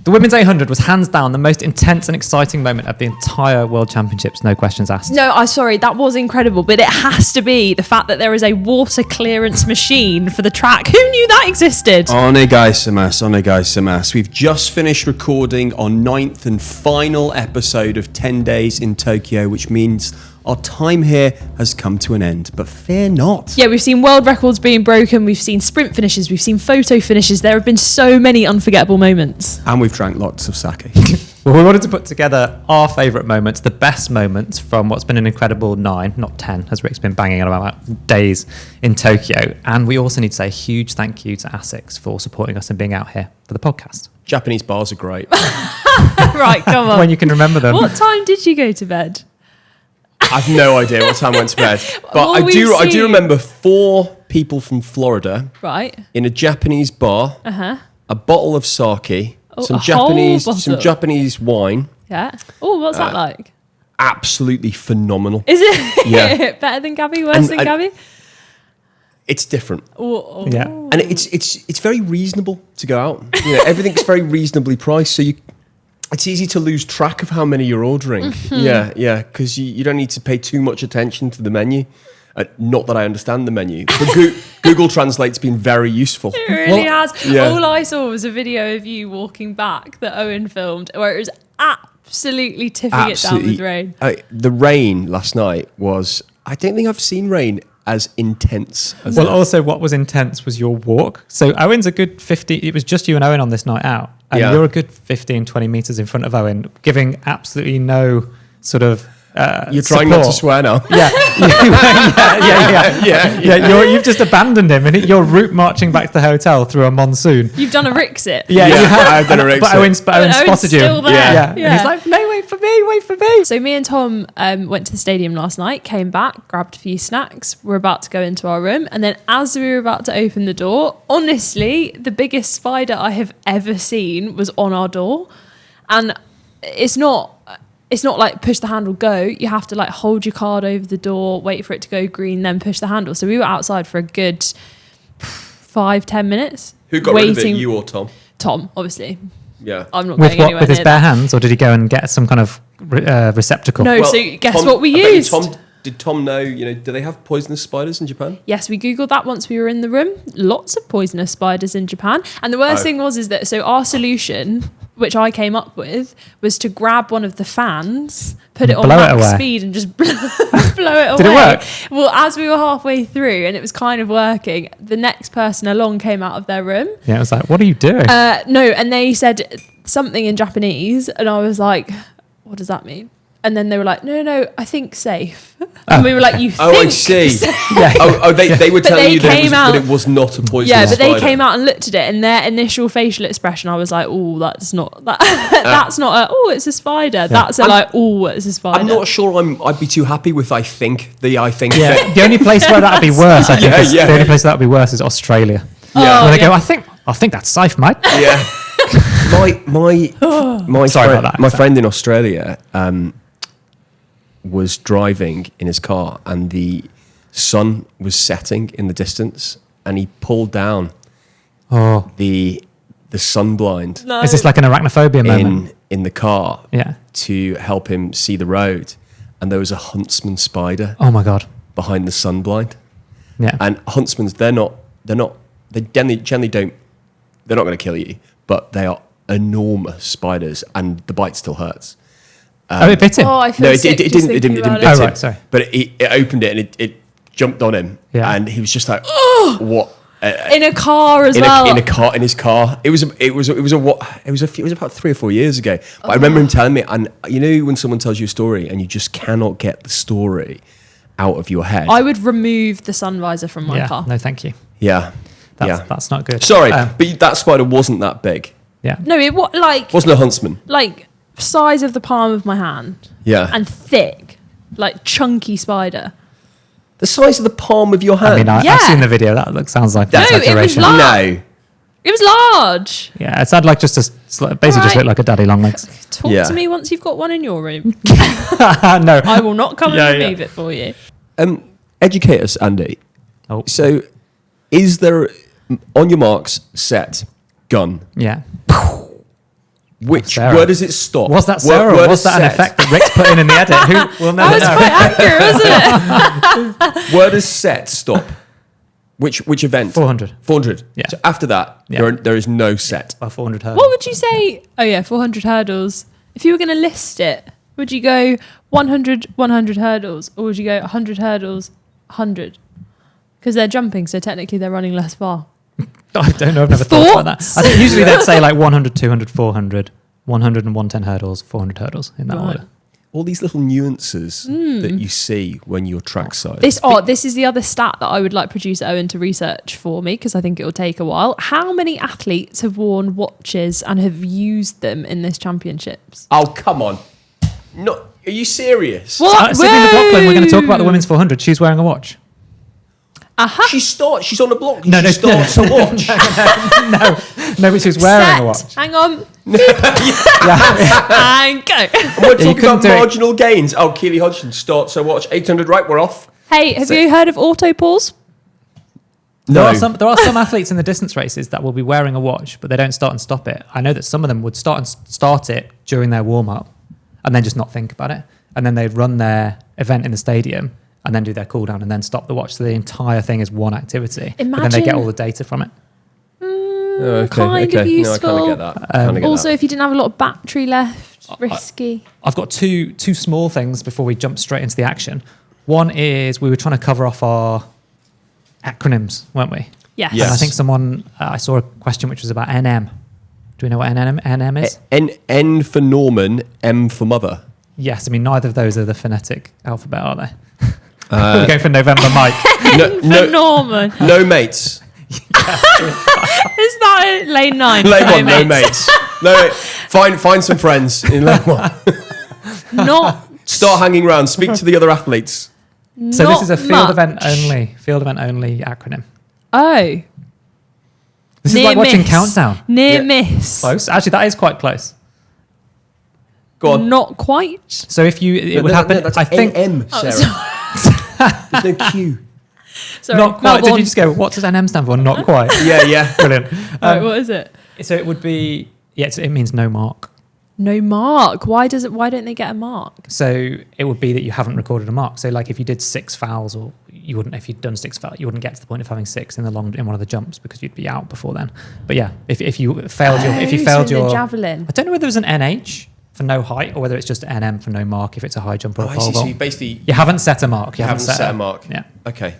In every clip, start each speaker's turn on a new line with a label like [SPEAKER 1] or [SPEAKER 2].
[SPEAKER 1] The women's 800 was hands down the most intense and exciting moment of the entire World Championships, no questions asked.
[SPEAKER 2] No, I'm sorry, that was incredible, but it has to be the fact that there is a water clearance machine for the track. Who knew that existed?
[SPEAKER 3] Onegaishimasu. We've just finished recording our 9th and final episode of 10 Days in Tokyo, which means our time here has come to an end, but fear not.
[SPEAKER 2] Yeah, we've seen world records being broken, we've seen sprint finishes, we've seen photo finishes. There have been so many unforgettable moments.
[SPEAKER 3] And we've drank lots of sake.
[SPEAKER 1] Well, we wanted to put together our favourite moments, the best moments from what's been an incredible 9, not 10, as Rick's been banging on about days in Tokyo. And we also need to say a huge thank you to ASICS for supporting us and being out here for the podcast.
[SPEAKER 3] Japanese bars are great.
[SPEAKER 2] Right, come on.
[SPEAKER 1] When you can remember them.
[SPEAKER 2] What time did you go to bed?
[SPEAKER 3] I've no idea what time I went to bed. But I do remember 4 people from Florida in a Japanese bar, a bottle of sake, some Japanese wine.
[SPEAKER 2] Yeah. Oh, what's that like?
[SPEAKER 3] Absolutely phenomenal.
[SPEAKER 2] Is it?
[SPEAKER 3] Yeah.
[SPEAKER 2] Better than Gabby? Worse than Gabby?
[SPEAKER 3] It's different.
[SPEAKER 2] Oh.
[SPEAKER 1] Yeah.
[SPEAKER 3] And it's very reasonable to go out. You know, everything's very reasonably priced, so it's easy to lose track of how many you're ordering. Yeah, because you don't need to pay too much attention to the menu. Not that I understand the menu, but Google Translate's been very useful.
[SPEAKER 2] It really has.
[SPEAKER 3] Yeah.
[SPEAKER 2] All I saw was a video of you walking back that Owen filmed, where it was absolutely tipping it down with rain.
[SPEAKER 3] The rain last night was, I don't think I've seen rain as intense as
[SPEAKER 1] Well, also what was intense was your walk. So Owen's a good 50, it was just you and Owen on this night out. And you're a good 15, 20 metres in front of Owen, giving absolutely no sort of
[SPEAKER 3] You're trying not to swear now.
[SPEAKER 1] Yeah. You've just abandoned him, and you're route marching back to the hotel through a monsoon.
[SPEAKER 2] You've done a Rixit.
[SPEAKER 1] Yeah, you have.
[SPEAKER 3] I've done a Rixit.
[SPEAKER 1] But Owen spotted you.
[SPEAKER 2] Still there.
[SPEAKER 1] Yeah. And he's like, no, wait for me.
[SPEAKER 2] So me and Tom went to the stadium last night, came back, grabbed a few snacks. We're about to go into our room. And then as we were about to open the door, honestly, the biggest spider I have ever seen was on our door. And it's not like push the handle, go. You have to like hold your card over the door, wait for it to go green, then push the handle. So we were outside for a good 5-10 minutes.
[SPEAKER 3] Who got rid of it, you or Tom?
[SPEAKER 2] Tom, obviously.
[SPEAKER 3] Yeah.
[SPEAKER 2] I'm not going anywhere
[SPEAKER 1] with his
[SPEAKER 2] near
[SPEAKER 1] bare
[SPEAKER 2] that.
[SPEAKER 1] hands, or did he go and get some kind of receptacle?
[SPEAKER 2] No, so guess what we used?
[SPEAKER 3] Did Tom know, do they have poisonous spiders in Japan?
[SPEAKER 2] Yes, we Googled that once we were in the room. Lots of poisonous spiders in Japan. And the worst thing was that our solution, which I came up with, was to grab one of the fans, put it on max speed and just blow it away.
[SPEAKER 1] Did it work?
[SPEAKER 2] Well, as we were halfway through and it was kind of working, the next person along came out of their room.
[SPEAKER 1] Yeah, I was like, what are you doing?
[SPEAKER 2] No, and they said something in Japanese and I was like, what does that mean? And then they were like, no, I think safe. And we were like, you think?
[SPEAKER 3] Oh, I see.
[SPEAKER 2] Yeah.
[SPEAKER 3] They were telling you that it was not a poisonous spider.
[SPEAKER 2] Yeah, but they came out and looked at it, and their initial facial expression, I was like, oh, that's not that. That's not it's a spider. Yeah. That's it's a spider.
[SPEAKER 3] I'm not sure I'd be too happy with I think.
[SPEAKER 1] Yeah,
[SPEAKER 3] bit.
[SPEAKER 1] The only place where that'd be worse, I think, the only place that'd be worse is Australia.
[SPEAKER 3] Yeah.
[SPEAKER 1] When they go, I think that's safe, mate.
[SPEAKER 3] Yeah. My friend in Australia was driving in his car and the sun was setting in the distance and he pulled down the sun blind.
[SPEAKER 2] No.
[SPEAKER 1] Is this like an arachnophobia moment?
[SPEAKER 3] In the car
[SPEAKER 1] to
[SPEAKER 3] help him see the road, and there was a huntsman spider.
[SPEAKER 1] Oh my God.
[SPEAKER 3] Behind the sun blind.
[SPEAKER 1] Yeah.
[SPEAKER 3] And huntsmans, they generally don't, they're not going to kill you, but they are enormous spiders and the bite still hurts.
[SPEAKER 1] It bit him?
[SPEAKER 2] Oh, I feel sick
[SPEAKER 3] it didn't bit him.
[SPEAKER 1] Oh, right, sorry.
[SPEAKER 3] But it opened it and it jumped on him.
[SPEAKER 1] Yeah.
[SPEAKER 3] And he was just like, what?
[SPEAKER 2] In a car as well.
[SPEAKER 3] In his car. It was about 3 or 4 years ago. But I remember him telling me, and when someone tells you a story and you just cannot get the story out of your head.
[SPEAKER 2] I would remove the sun visor from my car.
[SPEAKER 1] No, thank you.
[SPEAKER 3] Yeah.
[SPEAKER 1] That's not good.
[SPEAKER 3] Sorry, but that spider wasn't that big.
[SPEAKER 1] Yeah.
[SPEAKER 2] No, it
[SPEAKER 3] wasn't a huntsman.
[SPEAKER 2] Like size of the palm of my hand.
[SPEAKER 3] Yeah.
[SPEAKER 2] And thick, like chunky spider.
[SPEAKER 3] The size of the palm of your hand.
[SPEAKER 1] I mean, I've seen the video. That sounds like an exaggeration.
[SPEAKER 2] It was
[SPEAKER 3] large.
[SPEAKER 2] No. It was large.
[SPEAKER 1] Yeah, it sounded like just just looked like a daddy long legs.
[SPEAKER 2] Talk to me once you've got one in your room.
[SPEAKER 1] No.
[SPEAKER 2] I will not come and remove it for you.
[SPEAKER 3] Educate us, Andy.
[SPEAKER 1] Oh.
[SPEAKER 3] So, is there, on your marks, set, gun?
[SPEAKER 1] Yeah.
[SPEAKER 3] Which
[SPEAKER 1] Sarah.
[SPEAKER 3] where does it stop?
[SPEAKER 1] Was that Sarah or was that an effect that Rick's put in the edit? Who will never know?
[SPEAKER 2] Quite accurate, wasn't it?
[SPEAKER 3] Where does set stop? Which event?
[SPEAKER 1] 400.
[SPEAKER 3] 400.
[SPEAKER 1] Yeah.
[SPEAKER 3] So after that,
[SPEAKER 1] Yeah.
[SPEAKER 3] there is no set.
[SPEAKER 1] 400 hurdles.
[SPEAKER 2] What would you say? Oh yeah, 400 hurdles. If you were going to list it, would you go 100 hurdles, or would you go 100 hurdles, 100? Because they're jumping, so technically they're running less far.
[SPEAKER 1] I don't know. I've never thought about that. I think usually they'd say like 100, 200, 400, 100 and 110 hurdles, 400 hurdles in that order.
[SPEAKER 3] All these little nuances that you see when you're trackside.
[SPEAKER 2] This is the other stat that I would like producer Owen to research for me, because I think it will take a while. How many athletes have worn watches and have used them in this championships?
[SPEAKER 3] Oh, come on. No, are you serious?
[SPEAKER 2] What?
[SPEAKER 1] Sitting in the Blockland, we're going to talk about the women's 400. She's wearing a watch.
[SPEAKER 2] Aha.
[SPEAKER 3] She's on the block.
[SPEAKER 1] No,
[SPEAKER 3] she starts to watch.
[SPEAKER 1] No, but she's wearing a watch.
[SPEAKER 2] Hang on.
[SPEAKER 1] Yeah.
[SPEAKER 2] And go.
[SPEAKER 3] And we're talking
[SPEAKER 1] couldn't
[SPEAKER 3] about
[SPEAKER 1] do it.
[SPEAKER 3] marginal gains. Oh, Keely Hodgson starts her watch. 800, right, we're off.
[SPEAKER 2] Hey, have you heard of auto pause?
[SPEAKER 1] There
[SPEAKER 3] No.
[SPEAKER 1] are some athletes in the distance races that will be wearing a watch, but they don't start and stop it. I know that some of them would start it during their warm up, and then just not think about it, and then they'd run their event in the stadium, and then do their cool down, and then stop the watch. So the entire thing is one activity, but then they get all the data from it.
[SPEAKER 2] Kind of useful.
[SPEAKER 3] No, I kind of get that. Kinda get
[SPEAKER 2] Also,
[SPEAKER 3] that.
[SPEAKER 2] if you didn't have a lot of battery left, risky.
[SPEAKER 1] I've got two small things before we jump straight into the action. One is we were trying to cover off our acronyms, weren't we?
[SPEAKER 2] Yes.
[SPEAKER 3] Yes.
[SPEAKER 1] And I think someone I saw a question which was about NM. Do we know what NM is?
[SPEAKER 3] N for Norman, M for mother.
[SPEAKER 1] Yes, I mean neither of those are the phonetic alphabet, are they? We're going for November, Mike.
[SPEAKER 2] For Norman.
[SPEAKER 3] No mates.
[SPEAKER 2] Is that it? Lane 9?
[SPEAKER 3] Lane 1, no mates. No, find some friends in lane 1.
[SPEAKER 2] Not.
[SPEAKER 3] Start hanging around. Speak to the other athletes.
[SPEAKER 1] So
[SPEAKER 2] not
[SPEAKER 1] this is a field event
[SPEAKER 2] much.
[SPEAKER 1] only acronym.
[SPEAKER 2] Oh.
[SPEAKER 1] This
[SPEAKER 2] Near
[SPEAKER 1] is like watching
[SPEAKER 2] miss.
[SPEAKER 1] Countdown.
[SPEAKER 2] Near
[SPEAKER 3] Yeah.
[SPEAKER 2] miss.
[SPEAKER 1] Close. Actually, that is quite close.
[SPEAKER 3] Go on.
[SPEAKER 2] Not quite.
[SPEAKER 1] So if it would happen,
[SPEAKER 3] that's
[SPEAKER 1] I think
[SPEAKER 3] NM,
[SPEAKER 2] Oh,
[SPEAKER 3] Sarah. There's no Q.
[SPEAKER 2] Sorry.
[SPEAKER 1] not quite. Did
[SPEAKER 2] one.
[SPEAKER 1] you just go? What does NM stand for? Not quite.
[SPEAKER 3] Yeah.
[SPEAKER 1] Brilliant.
[SPEAKER 2] Right, what is it?
[SPEAKER 1] So it would be it means no mark.
[SPEAKER 2] No mark. Why don't they get a mark?
[SPEAKER 1] So it would be that you haven't recorded a mark. So like if you did 6 fouls, or you wouldn't, if you'd done 6 fouls, you wouldn't get to the point of having 6 in one of the jumps because you'd be out before then. But yeah, if you failed your
[SPEAKER 2] the javelin.
[SPEAKER 1] I don't know whether there was an NH for no height or whether it's just NM for no mark if it's a high jump or a
[SPEAKER 3] I
[SPEAKER 1] pole
[SPEAKER 3] see. So
[SPEAKER 1] vault.
[SPEAKER 3] you basically
[SPEAKER 1] You haven't set a mark.
[SPEAKER 3] you haven't set a mark.
[SPEAKER 1] Yeah.
[SPEAKER 3] Okay.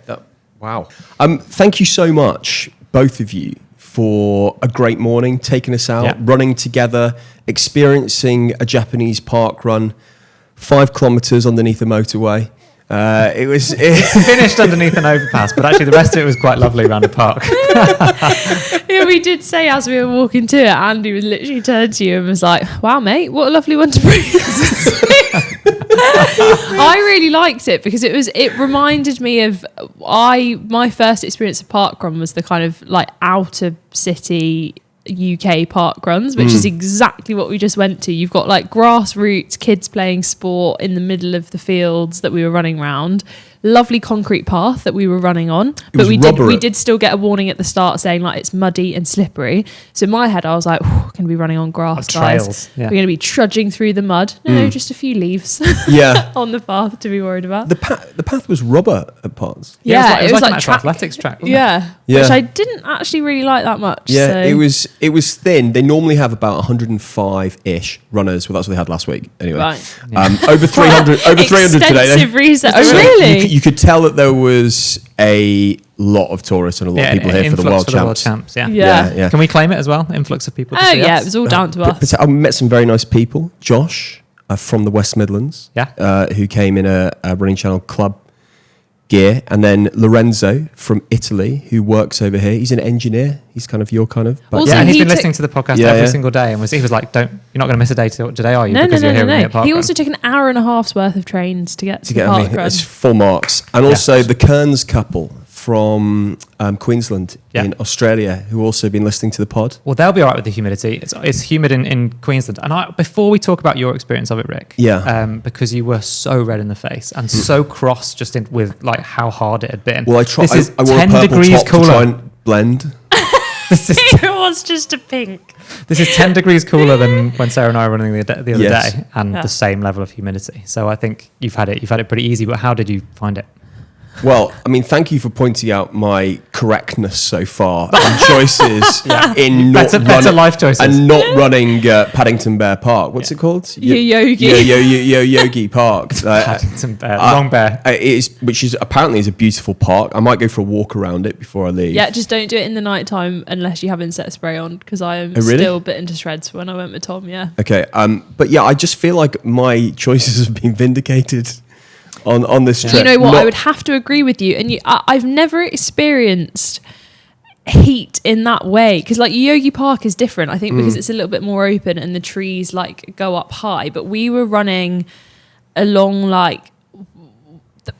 [SPEAKER 3] Wow. Thank you so much, both of you, for a great morning, taking us out, running together, experiencing a Japanese park run, 5 kilometers underneath the motorway. It was
[SPEAKER 1] Finished underneath an overpass, but actually the rest of it was quite lovely around the park.
[SPEAKER 2] Yeah, we did say as we were walking to it, Andy was literally turned to you and was like, wow, mate, what a lovely one to bring us to. I really liked it because it reminded me of my first experience of parkrun was the kind of like out of city UK park runs, which is exactly what we just went to. You've got like grassroots kids playing sport in the middle of the fields that we were running around. Lovely concrete path that we were running on, but we did still get a warning at the start saying like it's muddy and slippery. So in my head I was like, we're going to be running on grass, guys.
[SPEAKER 1] Trails. Yeah.
[SPEAKER 2] We're going to be trudging through the mud. No, just a few leaves
[SPEAKER 3] yeah.
[SPEAKER 2] on the path to be worried about.
[SPEAKER 3] The path was rubber at parts.
[SPEAKER 2] Yeah,
[SPEAKER 1] it was like an actual athletics track. Wasn't it?
[SPEAKER 2] Yeah, which I didn't actually really like that much.
[SPEAKER 3] Yeah,
[SPEAKER 2] so.
[SPEAKER 3] it was thin. They normally have about 105-ish runners. Well, that's what they had last week. Anyway,
[SPEAKER 2] Right.
[SPEAKER 3] Over 300 today.
[SPEAKER 2] Extensive research. Oh,
[SPEAKER 3] So
[SPEAKER 2] really?
[SPEAKER 3] You could tell that there was a lot of tourists and a lot of people here for the World Champs.
[SPEAKER 1] Yeah.
[SPEAKER 2] Yeah.
[SPEAKER 1] Can we claim it as well? Influx of people to
[SPEAKER 2] Oh
[SPEAKER 1] see
[SPEAKER 2] yeah,
[SPEAKER 1] us?
[SPEAKER 2] it was all down to us.
[SPEAKER 3] I met some very nice people. Josh from the West Midlands, who came in a Running Channel club gear, and then Lorenzo from Italy, who works over here. He's an engineer. He's kind of your kind of.
[SPEAKER 2] Also,
[SPEAKER 1] Yeah, and he's
[SPEAKER 2] he
[SPEAKER 1] been listening to the podcast every single day, and he was like, "You're not going to miss a day today, are you?
[SPEAKER 2] No.
[SPEAKER 1] Because you're here with me at
[SPEAKER 2] He
[SPEAKER 1] Parkrun."
[SPEAKER 2] also took an hour and a half's worth of trains to get to the
[SPEAKER 3] I mean,
[SPEAKER 2] parkrun.
[SPEAKER 3] it's full marks. And also the Kearns couple from Queensland in Australia, who also been listening to the pod.
[SPEAKER 1] Well, they'll be all right with the humidity. It's humid in Queensland. And before we talk about your experience of it, Rick, because you were so red in the face and so cross with like how hard it had been.
[SPEAKER 3] Well, I wore
[SPEAKER 1] 10
[SPEAKER 3] a purple
[SPEAKER 1] degrees
[SPEAKER 3] top
[SPEAKER 1] cooler.
[SPEAKER 3] to try and blend.
[SPEAKER 2] It was just a pink.
[SPEAKER 1] This is 10 degrees cooler than when Sarah and I were running the other
[SPEAKER 3] Yes.
[SPEAKER 1] day, and the same level of humidity. So I think you've had it pretty easy. But how did you find it?
[SPEAKER 3] Well, I mean, thank you for pointing out my correctness so far and choices in not
[SPEAKER 1] Better life choices.
[SPEAKER 3] and not running Paddington Bear Park. What's it called? Yogi Park.
[SPEAKER 1] Paddington Bear, Long Bear.
[SPEAKER 3] Which is apparently is a beautiful park. I might go for a walk around it before I leave.
[SPEAKER 2] Yeah, just don't do it in the night time unless you have insect spray on, because I am still bitten to shreds when I went with Tom. Yeah.
[SPEAKER 3] Okay. But yeah, I just feel like my choices have been vindicated on this trip.
[SPEAKER 2] Do you know what? I would have to agree with you. And I've never experienced heat in that way, because like Yogi Park is different, I think, because it's a little bit more open and the trees like go up high. But we were running along like,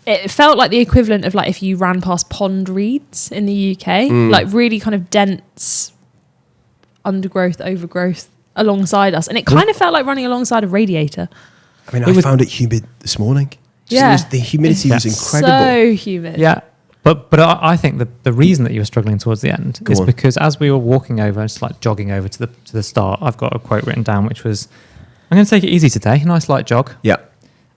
[SPEAKER 2] it felt like the equivalent of like if you ran past pond reeds in the UK, like really kind of dense undergrowth, overgrowth alongside us. And it kind of felt like running alongside a radiator.
[SPEAKER 3] I mean, I found it humid this morning. The humidity was incredible.
[SPEAKER 2] So humid.
[SPEAKER 1] Yeah. But I think the reason that you were struggling towards the end is because as we were walking over, just like jogging over to the start, I've got a quote written down, which was, "I'm going to take it easy today, nice light jog."
[SPEAKER 3] Yeah.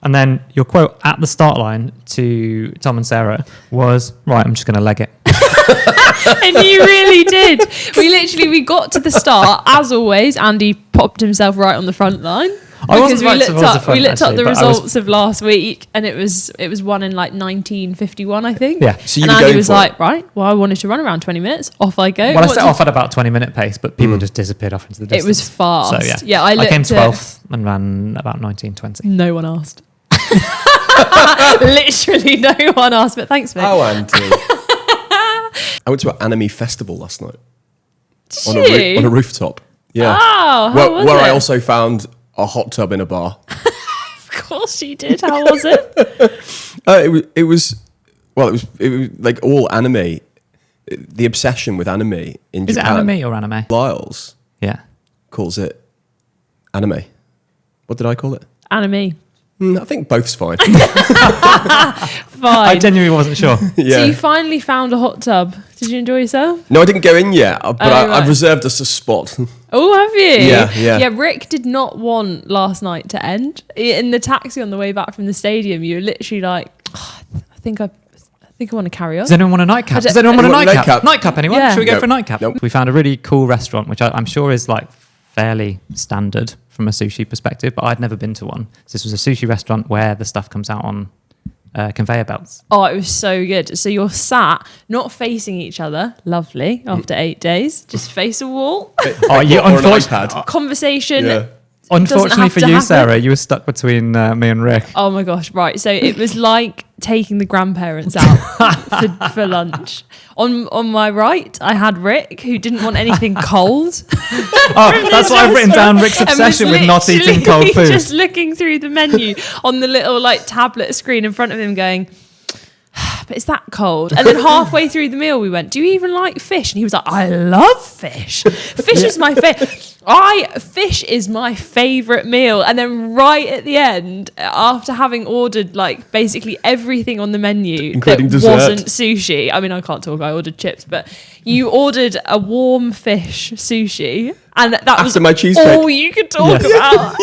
[SPEAKER 1] And then your quote at the start line to Tom and Sarah was, "Right, I'm just going to leg it."
[SPEAKER 2] And you really did. We got to the start, as always. Andy popped himself right on the front line. Because we looked up the results of last week, and it was won in like 1951, I think.
[SPEAKER 1] Yeah.
[SPEAKER 3] So
[SPEAKER 2] and Andy was like, right, well, I wanted to run around 20 minutes. Off I go.
[SPEAKER 1] Well, I set off at about 20 minute pace, but people just disappeared off into the distance.
[SPEAKER 2] It was fast.
[SPEAKER 1] So yeah,
[SPEAKER 2] I
[SPEAKER 1] came 12th and ran about 19:20.
[SPEAKER 2] No one asked. Literally no one asked, but thanks, mate.
[SPEAKER 3] Oh, Auntie. I went to an anime festival last night. On a rooftop. Yeah.
[SPEAKER 2] Oh,
[SPEAKER 3] where I also found a hot tub in a bar.
[SPEAKER 2] Of course you did. How was it?
[SPEAKER 3] It was like all anime. The obsession with anime in Japan.
[SPEAKER 1] Is it anime or anime?
[SPEAKER 3] Lyles
[SPEAKER 1] Yeah.
[SPEAKER 3] calls it anime. What did I call it?
[SPEAKER 2] Anime.
[SPEAKER 3] I think both's fine.
[SPEAKER 2] Fine.
[SPEAKER 1] I genuinely wasn't sure.
[SPEAKER 3] Yeah.
[SPEAKER 2] So you finally found a hot tub. Did you enjoy yourself?
[SPEAKER 3] No, I didn't go in yet, but
[SPEAKER 2] right.
[SPEAKER 3] I've reserved us a spot.
[SPEAKER 2] Oh, have you?
[SPEAKER 3] Yeah.
[SPEAKER 2] Yeah, Rick did not want last night to end. In the taxi on the way back from the stadium, you were literally like, I think I want to carry on.
[SPEAKER 1] Does anyone want a nightcap?
[SPEAKER 2] Does anyone
[SPEAKER 1] want a
[SPEAKER 3] nightcap?
[SPEAKER 1] nightcap? Nightcap, anyone?
[SPEAKER 2] Yeah.
[SPEAKER 1] Should we go
[SPEAKER 3] Nope.
[SPEAKER 1] for a nightcap?
[SPEAKER 3] Nope.
[SPEAKER 1] We found a really cool restaurant, which I'm sure is like fairly standard from a sushi perspective, but I'd never been to one. So this was a sushi restaurant where the stuff comes out on conveyor belts.
[SPEAKER 2] Oh, it was so good. So you're sat, not facing each other, lovely, after 8 days, just face a wall, conversation.
[SPEAKER 3] Yeah.
[SPEAKER 1] Unfortunately for you, Sarah, you were stuck between me and Rick.
[SPEAKER 2] Oh my gosh, right. So it was like taking the grandparents out for lunch. On my right, I had Rick, who didn't want anything cold.
[SPEAKER 1] Oh, that's what I've written down, Rick's obsession with not eating cold food.
[SPEAKER 2] Just looking through the menu on the little like tablet screen in front of him going, but is that cold? And then halfway through the meal we went, do you even like fish? And he was like, I love fish. Fish is my favorite. Fish is my favorite meal. And then right at the end, after having ordered like basically everything on the menu
[SPEAKER 3] including
[SPEAKER 2] that
[SPEAKER 3] dessert.
[SPEAKER 2] wasn't sushi. I mean, I can't talk. I ordered chips, but you ordered a warm fish sushi, and that
[SPEAKER 3] After
[SPEAKER 2] was
[SPEAKER 3] my cheesecake.
[SPEAKER 2] all you could talk about.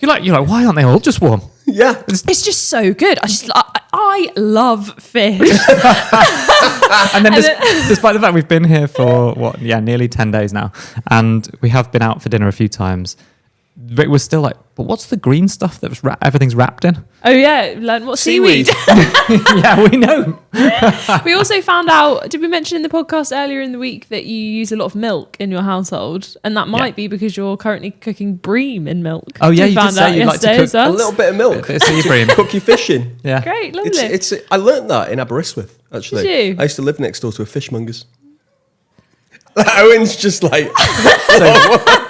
[SPEAKER 1] You're like, why aren't they all just warm?
[SPEAKER 3] Yeah.
[SPEAKER 2] It's just so good. I love fish.
[SPEAKER 1] And then despite the fact we've been here for nearly 10 days now, and we have been out for dinner a few times, Rick was still like, but what's the green stuff that everything's wrapped in?
[SPEAKER 2] Oh yeah, learn what seaweed.
[SPEAKER 1] Yeah, we know.
[SPEAKER 2] We also found out, did we mention in the podcast earlier in the week that you use a lot of milk in your household, and that might be because you're currently cooking bream in milk.
[SPEAKER 1] Oh yeah,
[SPEAKER 2] we
[SPEAKER 1] you did say you'd like to cook
[SPEAKER 3] A little bit of milk.
[SPEAKER 1] Bit of sea bream.
[SPEAKER 3] Cook your fish in.
[SPEAKER 1] Yeah.
[SPEAKER 2] Great, lovely.
[SPEAKER 3] I learnt that in Aberystwyth, actually.
[SPEAKER 2] Did you?
[SPEAKER 3] I used to live next door to a fishmonger's. Owen's just like...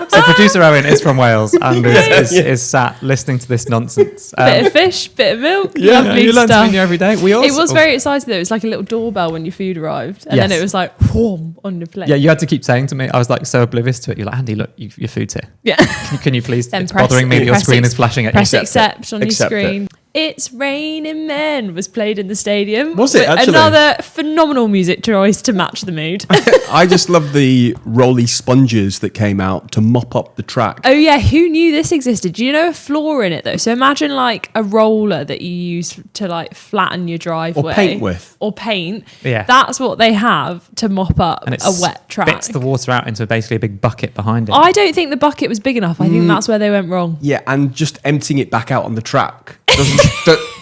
[SPEAKER 1] So producer Owen is from Wales and is sat listening to this nonsense.
[SPEAKER 2] Bit of fish, bit of milk,
[SPEAKER 1] Yeah,
[SPEAKER 2] lovely
[SPEAKER 1] you learn
[SPEAKER 2] stuff.
[SPEAKER 1] something new every day.
[SPEAKER 2] It was very exciting though. It was like a little doorbell when your food arrived, and then
[SPEAKER 1] Yes.
[SPEAKER 2] it was like whoom on the plate.
[SPEAKER 1] Yeah, you had to keep saying to me, I was like so oblivious to it. You're like, Andy, look, your food's here.
[SPEAKER 2] Yeah.
[SPEAKER 1] Can you please?
[SPEAKER 2] Then
[SPEAKER 1] It's bothering me that your screen is flashing at you.
[SPEAKER 2] Press accept on your
[SPEAKER 3] Accept it.
[SPEAKER 2] screen. It's Raining Men was played in the stadium.
[SPEAKER 3] Was it, actually?
[SPEAKER 2] Another phenomenal music choice to match the mood.
[SPEAKER 3] I just love the rolly sponges that came out to mop up the track.
[SPEAKER 2] Oh yeah, who knew this existed? Do you know a flaw in it though? So imagine like a roller that you use to like flatten your driveway.
[SPEAKER 3] Or paint with.
[SPEAKER 2] Or paint.
[SPEAKER 1] Yeah.
[SPEAKER 2] That's what they have to mop up
[SPEAKER 1] And it
[SPEAKER 2] a wet track.
[SPEAKER 1] spits the water out into basically a big bucket behind it.
[SPEAKER 2] I don't think the bucket was big enough. I think that's where they went wrong.
[SPEAKER 3] Yeah, and just emptying it back out on the track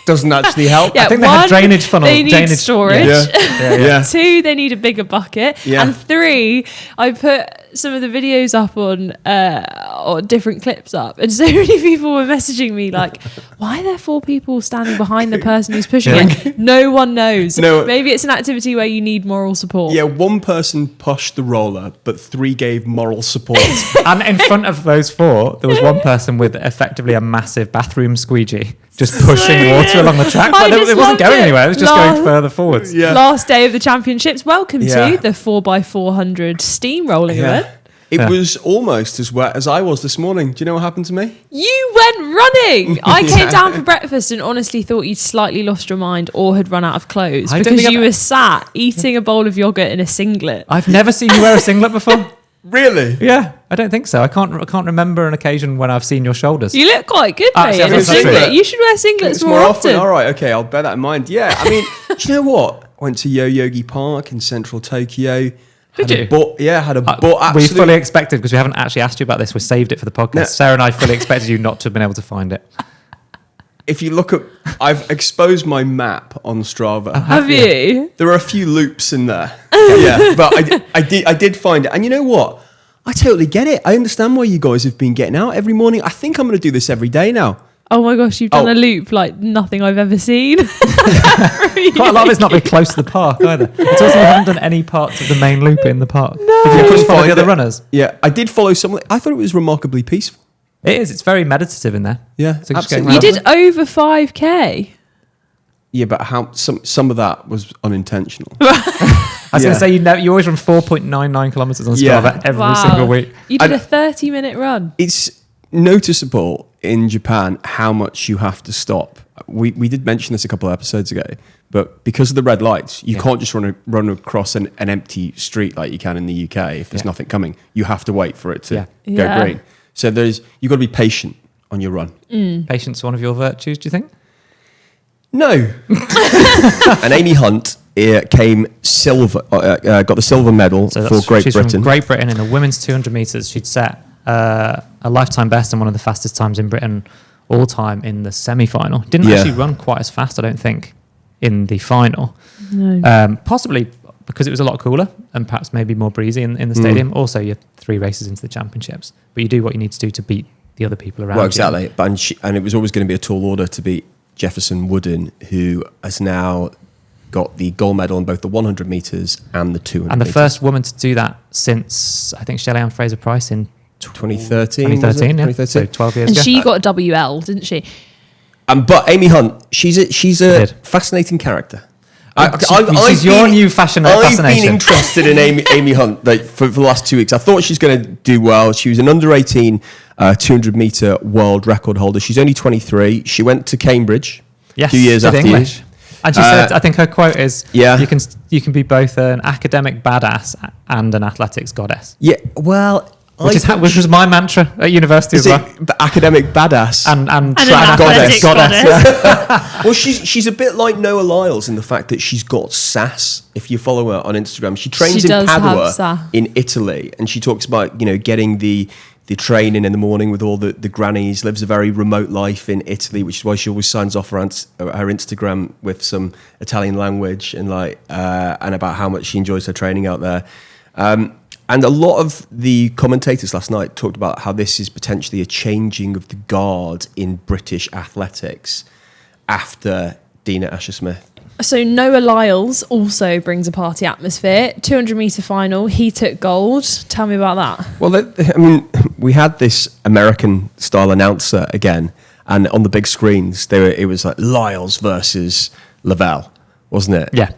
[SPEAKER 3] doesn't actually help.
[SPEAKER 2] Yeah,
[SPEAKER 1] I think they had drainage funnel.
[SPEAKER 2] They need
[SPEAKER 1] drainage
[SPEAKER 2] storage.
[SPEAKER 3] Yeah.
[SPEAKER 2] 2, they need a bigger bucket.
[SPEAKER 3] Yeah.
[SPEAKER 2] And 3, I put some of the videos up on or different clips up, and so many people were messaging me like, why are there 4 people standing behind the person who's pushing it? No one knows.
[SPEAKER 3] No.
[SPEAKER 2] Maybe it's an activity where you need moral support.
[SPEAKER 3] Yeah, one person pushed the roller, but 3 gave moral support.
[SPEAKER 1] And in front of those 4, there was one person with effectively a massive bathroom squeegee just pushing water along the track.
[SPEAKER 2] I
[SPEAKER 1] But
[SPEAKER 2] just
[SPEAKER 1] it wasn't
[SPEAKER 2] loved
[SPEAKER 1] going
[SPEAKER 2] it.
[SPEAKER 1] anywhere. It was just going further forwards.
[SPEAKER 3] Yeah.
[SPEAKER 2] Last day of the championships. Welcome
[SPEAKER 3] Yeah.
[SPEAKER 2] to the 4x400 steamrolling event.
[SPEAKER 3] It
[SPEAKER 1] Yeah.
[SPEAKER 3] was almost as wet as I was this morning. Do you know what happened to me?
[SPEAKER 2] You went running. I came down for breakfast and honestly thought you'd slightly lost your mind or had run out of clothes
[SPEAKER 1] I don't
[SPEAKER 2] because
[SPEAKER 1] think
[SPEAKER 2] you
[SPEAKER 1] I've-
[SPEAKER 2] were sat eating a bowl of yogurt in a singlet.
[SPEAKER 1] I've never seen you wear a singlet before.
[SPEAKER 3] Really?
[SPEAKER 1] Yeah, I don't think so. I can't remember an occasion when I've seen your shoulders.
[SPEAKER 2] You look quite good, mate,
[SPEAKER 1] Actually,
[SPEAKER 2] in a
[SPEAKER 1] that's true.
[SPEAKER 2] singlet. You should wear singlets
[SPEAKER 3] It's
[SPEAKER 2] more often.
[SPEAKER 3] All right, okay, I'll bear that in mind. Yeah, I mean, do you know what? I went to Yoyogi Park in central Tokyo.
[SPEAKER 2] Did you?
[SPEAKER 3] Had a butt.
[SPEAKER 1] We
[SPEAKER 3] Absolute.
[SPEAKER 1] fully expected, because we haven't actually asked you about this. We saved it for the podcast.
[SPEAKER 3] No.
[SPEAKER 1] Sarah and I fully expected you not to have been able to find it.
[SPEAKER 3] If you look at, I've exposed my map on Strava.
[SPEAKER 2] Have you?
[SPEAKER 3] There are a few loops in there. Yeah, but I did find it. And you know what? I totally get it. I understand why you guys have been getting out every morning. I think I'm going to do this every day now.
[SPEAKER 2] Oh my gosh, you've done
[SPEAKER 3] Oh.
[SPEAKER 2] a loop like nothing I've ever seen.
[SPEAKER 1] Quite a lot of it's not very close to the park either. It's also we haven't done any parts of the main loop in the park. No. Did you just follow
[SPEAKER 3] Find
[SPEAKER 1] the other
[SPEAKER 3] it.
[SPEAKER 1] runners?
[SPEAKER 3] Yeah, I did follow someone. I thought it was remarkably peaceful.
[SPEAKER 1] It is. It's very meditative in there.
[SPEAKER 3] Yeah,
[SPEAKER 1] So just going
[SPEAKER 3] absolutely.
[SPEAKER 2] You
[SPEAKER 1] around.
[SPEAKER 2] did over 5k.
[SPEAKER 3] Yeah, but how some of that was unintentional.
[SPEAKER 1] I was going
[SPEAKER 3] Yeah.
[SPEAKER 1] to say you always run 4.99 kilometers on
[SPEAKER 3] Yeah.
[SPEAKER 1] Strava every
[SPEAKER 2] Wow.
[SPEAKER 1] single week.
[SPEAKER 2] You did
[SPEAKER 3] I-
[SPEAKER 2] a 30-minute run.
[SPEAKER 3] It's noticeable in Japan how much you have to stop. We did mention this a couple of episodes ago, but because of the red lights, you can't just run across an empty street like you can in the UK if there's
[SPEAKER 1] Yeah.
[SPEAKER 3] nothing coming. You have to wait for it to go
[SPEAKER 2] Yeah.
[SPEAKER 3] green. So you've got to be patient on your run.
[SPEAKER 1] Patience is one of your virtues, do you think?
[SPEAKER 3] No. And Amy Hunt came silver, got the silver medal for Great
[SPEAKER 1] she's
[SPEAKER 3] Britain.
[SPEAKER 1] From Great Britain in the women's 200 metres. She'd set a lifetime best and one of the fastest times in Britain all time in the semi-final. Didn't
[SPEAKER 3] Yeah.
[SPEAKER 1] actually run quite as fast, I don't think, in the final.
[SPEAKER 2] No.
[SPEAKER 1] Possibly because it was a lot cooler and perhaps maybe more breezy in the stadium. Also, you're 3 races into the championships, but you do what you need to do to beat the other people around
[SPEAKER 3] Well,
[SPEAKER 1] you.
[SPEAKER 3] exactly. But and it was always going to be a tall order to beat Jefferson Wooden, who has now got the gold medal in both the 100 metres and the 200
[SPEAKER 1] And the
[SPEAKER 3] metres.
[SPEAKER 1] first woman to do that since, I think, Shelley Ann Fraser-Price in
[SPEAKER 3] 2013. was it?
[SPEAKER 1] 2013, yeah.
[SPEAKER 3] 2013.
[SPEAKER 1] So 12 years
[SPEAKER 2] And
[SPEAKER 1] ago.
[SPEAKER 2] she got a WL, didn't she?
[SPEAKER 3] But Amy Hunt, she's a
[SPEAKER 1] Did.
[SPEAKER 3] fascinating character.
[SPEAKER 1] She's your new
[SPEAKER 3] I've
[SPEAKER 1] fascination.
[SPEAKER 3] been interested in Amy Hunt for the last 2 weeks. I thought she's going to do well. She was an under 18 200 metre world record holder. She's only 23. She went to Cambridge
[SPEAKER 1] Yes,
[SPEAKER 3] 2 years
[SPEAKER 1] did
[SPEAKER 3] after
[SPEAKER 1] English.
[SPEAKER 3] you.
[SPEAKER 1] And she said, I think her quote is,
[SPEAKER 3] Yeah.
[SPEAKER 1] you can be both an academic badass and an athletics goddess.
[SPEAKER 3] Yeah, well...
[SPEAKER 1] Which was my mantra at university as well.
[SPEAKER 3] Academic badass.
[SPEAKER 1] And
[SPEAKER 2] an
[SPEAKER 1] track
[SPEAKER 2] athletics goddess.
[SPEAKER 3] Well, she's a bit like Noah Lyles in the fact that she's got sass. If you follow her on Instagram, she trains
[SPEAKER 2] She
[SPEAKER 3] in
[SPEAKER 2] does have
[SPEAKER 3] Padua
[SPEAKER 2] sass.
[SPEAKER 3] in Italy, and she talks about getting the training in the morning with all the grannies. Lives a very remote life in Italy, which is why she always signs off her Instagram with some Italian language and and about how much she enjoys her training out there. And a lot of the commentators last night talked about how this is potentially a changing of the guard in British athletics after Dina Asher-Smith.
[SPEAKER 2] So Noah Lyles also brings a party atmosphere. 200 metre final, he took gold. Tell me about that.
[SPEAKER 3] Well, we had this American-style announcer again, and on the big screens, it was like Lyles versus Lavelle, wasn't it?
[SPEAKER 1] Yeah.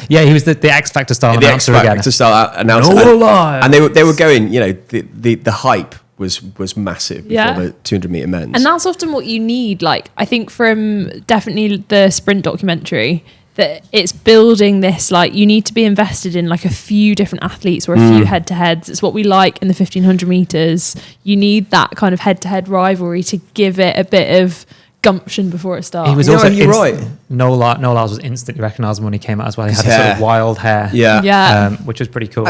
[SPEAKER 1] Yeah, he was the X Factor style
[SPEAKER 3] The
[SPEAKER 1] announcer again.
[SPEAKER 3] X-Factor style announcer.
[SPEAKER 1] No Lyles.
[SPEAKER 3] And they were going, the hype was massive before
[SPEAKER 2] Yeah.
[SPEAKER 3] the 200 meter men's.
[SPEAKER 2] And that's often what you need. Like, I think from definitely the sprint documentary, that it's building this, like, you need to be invested in like a few different athletes or a few head-to-heads. It's what we like in the 1500 meters. You need that kind of head-to-head rivalry to give it a bit of gumption before it starts.
[SPEAKER 1] He was
[SPEAKER 3] No,
[SPEAKER 1] also
[SPEAKER 3] you're right.
[SPEAKER 1] Noel Lyles was instantly recognisable when he came out as well. He had
[SPEAKER 3] His
[SPEAKER 1] this sort
[SPEAKER 3] hair.
[SPEAKER 1] of wild hair,
[SPEAKER 2] Yeah.
[SPEAKER 1] which was pretty cool.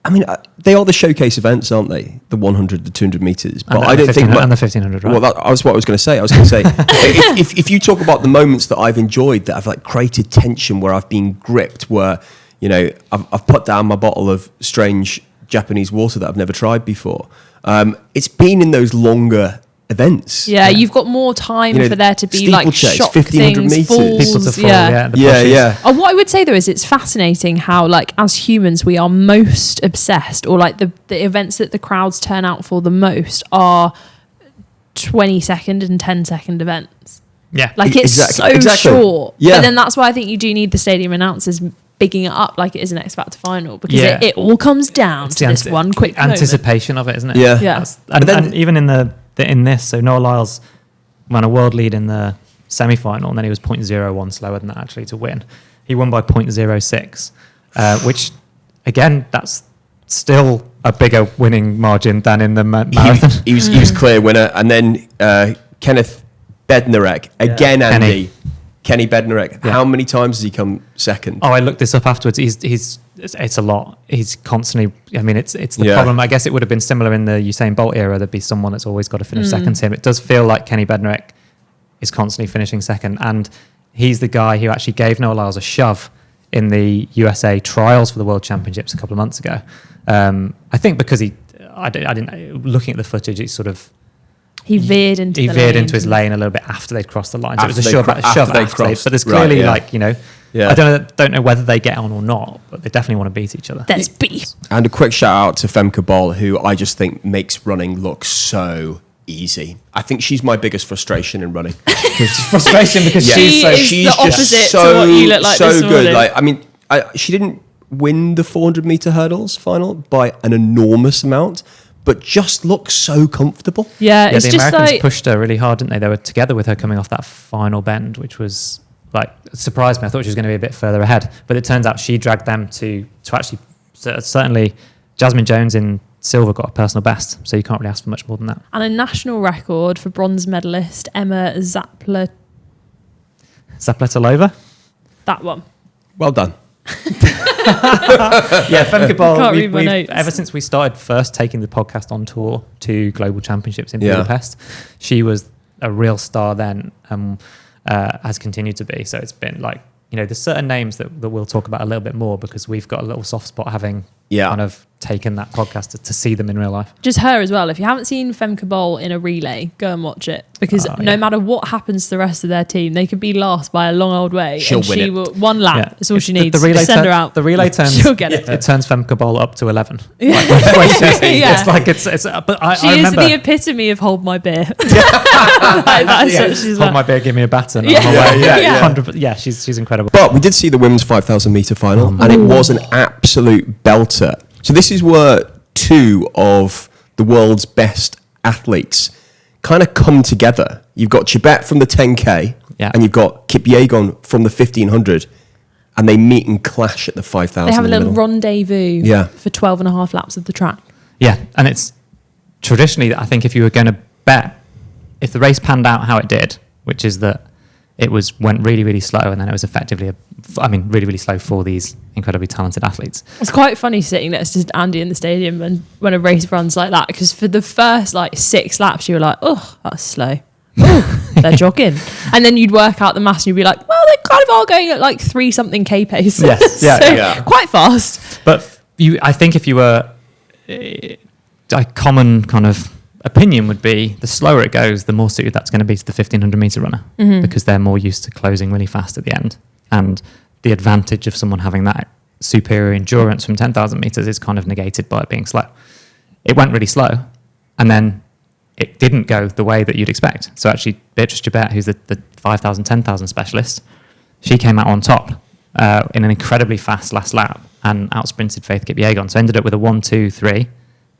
[SPEAKER 3] I mean, they are the showcase events, aren't they? The 100, the 200 meters. But
[SPEAKER 1] And
[SPEAKER 3] I don't think...
[SPEAKER 1] and the 1500, right?
[SPEAKER 3] Well, that was what I was going to say. I was going to say, if you talk about the moments that I've enjoyed, that have like created tension, where I've been gripped, where, you know, I've put down my bottle of strange Japanese water that I've never tried before. It's been in those longer events.
[SPEAKER 2] Yeah, you've got more time for there to be like
[SPEAKER 3] steeplechase,
[SPEAKER 2] shock
[SPEAKER 3] 1500
[SPEAKER 2] things,
[SPEAKER 3] meters.
[SPEAKER 2] falls.
[SPEAKER 1] People to fall,
[SPEAKER 2] yeah.
[SPEAKER 1] the pushes.
[SPEAKER 3] Yeah.
[SPEAKER 2] What I would say though is it's fascinating how, like, as humans we are most obsessed, or like the events that the crowds turn out for the most are 20-second and 10-second events.
[SPEAKER 1] Yeah.
[SPEAKER 2] Like, it's
[SPEAKER 3] Exactly.
[SPEAKER 2] so short.
[SPEAKER 3] Yeah.
[SPEAKER 2] But then that's why I think you do need the stadium announcers bigging it up like it is an X Factor final, because
[SPEAKER 1] Yeah.
[SPEAKER 2] it all comes down
[SPEAKER 1] It's
[SPEAKER 2] to
[SPEAKER 1] the
[SPEAKER 2] this one quick moment.
[SPEAKER 1] anticipation of it, isn't it?
[SPEAKER 3] Yeah.
[SPEAKER 2] Yeah.
[SPEAKER 1] That's-
[SPEAKER 3] But then-
[SPEAKER 1] and even in this, so Noel Lyles won a world lead in the semi-final, and then he was 0.01 slower than that actually to win. He won by 0.06, which again, that's still a bigger winning margin than in the marathon.
[SPEAKER 3] He was clear winner. And then Kenneth Bednarek, again,
[SPEAKER 1] Yeah.
[SPEAKER 3] Andy. Kenny Bednarek.
[SPEAKER 1] Yeah.
[SPEAKER 3] How many times has he come second?
[SPEAKER 1] Oh, I looked this up afterwards. It's a lot. He's constantly. I mean, it's the
[SPEAKER 3] Yeah.
[SPEAKER 1] problem. I guess it would have been similar in the Usain Bolt era. There'd be someone that's always got to finish second to him. It does feel like Kenny Bednarek is constantly finishing second, and he's the guy who actually gave Noel Lyles a shove in the USA trials for the World Championships a couple of months ago. I think because I didn't looking at the footage. It's sort of.
[SPEAKER 2] He veered into
[SPEAKER 1] his lane a little bit after they'd crossed the line. So it was a
[SPEAKER 3] After
[SPEAKER 1] shove
[SPEAKER 3] they
[SPEAKER 1] after they
[SPEAKER 3] crossed.
[SPEAKER 1] but there's
[SPEAKER 3] Right,
[SPEAKER 1] clearly
[SPEAKER 3] yeah.
[SPEAKER 1] like, you know,
[SPEAKER 3] Yeah.
[SPEAKER 1] I don't know whether they get on or not, but they definitely want to beat each other.
[SPEAKER 2] There's beef.
[SPEAKER 3] And a quick shout out to Femke Bol, who I just think makes running look so easy. I think she's my biggest frustration in running.
[SPEAKER 1] Frustration because
[SPEAKER 3] Yeah.
[SPEAKER 2] She is
[SPEAKER 3] she's
[SPEAKER 2] the
[SPEAKER 3] just
[SPEAKER 2] opposite to what you look like
[SPEAKER 3] so
[SPEAKER 2] this
[SPEAKER 3] good.
[SPEAKER 2] morning.
[SPEAKER 3] Like, I mean, she didn't win the 400 meter hurdles final by an enormous amount, but just looks so comfortable.
[SPEAKER 2] Yeah,
[SPEAKER 1] yeah,
[SPEAKER 2] it's
[SPEAKER 1] the
[SPEAKER 2] just
[SPEAKER 1] Americans
[SPEAKER 2] like
[SPEAKER 1] pushed her really hard, didn't they? They were together with her coming off that final bend, which was like surprised me. I thought she was going to be a bit further ahead, but it turns out she dragged them to actually certainly. Jasmine Jones in silver got a personal best, so you can't really ask for much more than that.
[SPEAKER 2] and a national record for bronze medalist Emma
[SPEAKER 1] Zapletalova.
[SPEAKER 2] that one.
[SPEAKER 3] Well done.
[SPEAKER 1] Yeah, Femke Bol.
[SPEAKER 2] Can't read my notes.
[SPEAKER 1] Ever since we started first taking the podcast on tour to global championships in
[SPEAKER 3] Yeah.
[SPEAKER 1] Budapest, she was a real star then, has continued to be. So it's been like, you know, there's certain names that we'll talk about a little bit more because we've got a little soft spot having kind of taken that podcast to see them in real life.
[SPEAKER 2] Just her as well. If you haven't seen Femke Bol in a relay, go and watch it, because no matter what happens to the rest of their team, they could be last by a long old way.
[SPEAKER 3] She'll
[SPEAKER 2] and
[SPEAKER 3] win
[SPEAKER 2] she
[SPEAKER 3] it.
[SPEAKER 2] will, one lap.
[SPEAKER 1] Yeah.
[SPEAKER 2] That's all she
[SPEAKER 1] The
[SPEAKER 2] needs.
[SPEAKER 1] relay
[SPEAKER 2] Just send her out.
[SPEAKER 1] The relay turns.
[SPEAKER 2] She'll get it.
[SPEAKER 1] It turns Femke Bol up to 11.
[SPEAKER 2] Yeah.
[SPEAKER 1] It's like it's. But I
[SPEAKER 2] She
[SPEAKER 1] remember.
[SPEAKER 2] is the epitome of hold my beer. Like, that's
[SPEAKER 1] Yeah,
[SPEAKER 2] what she's
[SPEAKER 1] hold
[SPEAKER 2] like.
[SPEAKER 1] my beer, give me a baton.
[SPEAKER 2] Yeah.
[SPEAKER 1] I'm away.
[SPEAKER 2] Yeah.
[SPEAKER 1] Yeah, 100%. Yeah, she's incredible.
[SPEAKER 3] But we did see the women's 5,000 meter final, and it was an absolute belter. So this is where two of the world's best athletes kind of come together. You've got Chibet from the 10K, and you've got Kipyegon from the 1500, and they meet and clash at the 5,000.
[SPEAKER 2] They have a
[SPEAKER 3] in the
[SPEAKER 2] little
[SPEAKER 3] middle.
[SPEAKER 2] rendezvous for 12 and a half laps of the track.
[SPEAKER 1] Yeah, and it's traditionally, I think, if you were going to bet, if the race panned out how it did, which is that it went really, really slow, and then it was effectively, really, really slow for these incredibly talented athletes.
[SPEAKER 2] It's quite funny sitting next to Andy in the stadium and when a race runs like that, because for the first like 6 laps you were like, oh, that's slow. Oh, they're jogging. And then you'd work out the mass and you'd be like, well, they kind of are going at like 3 something K pace.
[SPEAKER 1] Yes, yeah,
[SPEAKER 2] So,
[SPEAKER 3] yeah.
[SPEAKER 2] quite fast.
[SPEAKER 1] But I think if you were, a common kind of opinion would be the slower it goes, the more suited that's going to be to the 1500 meter runner, because they're more used to closing really fast at the end. And the advantage of someone having that superior endurance from 10,000 meters is kind of negated by it being slow. It went really slow, and then it didn't go the way that you'd expect. So actually, Beatrice Gibert, who's the 5,000, 10,000 specialist, she came out on top in an incredibly fast last lap and out-sprinted Faith Kipyegon. So ended up with a 1, 2, 3,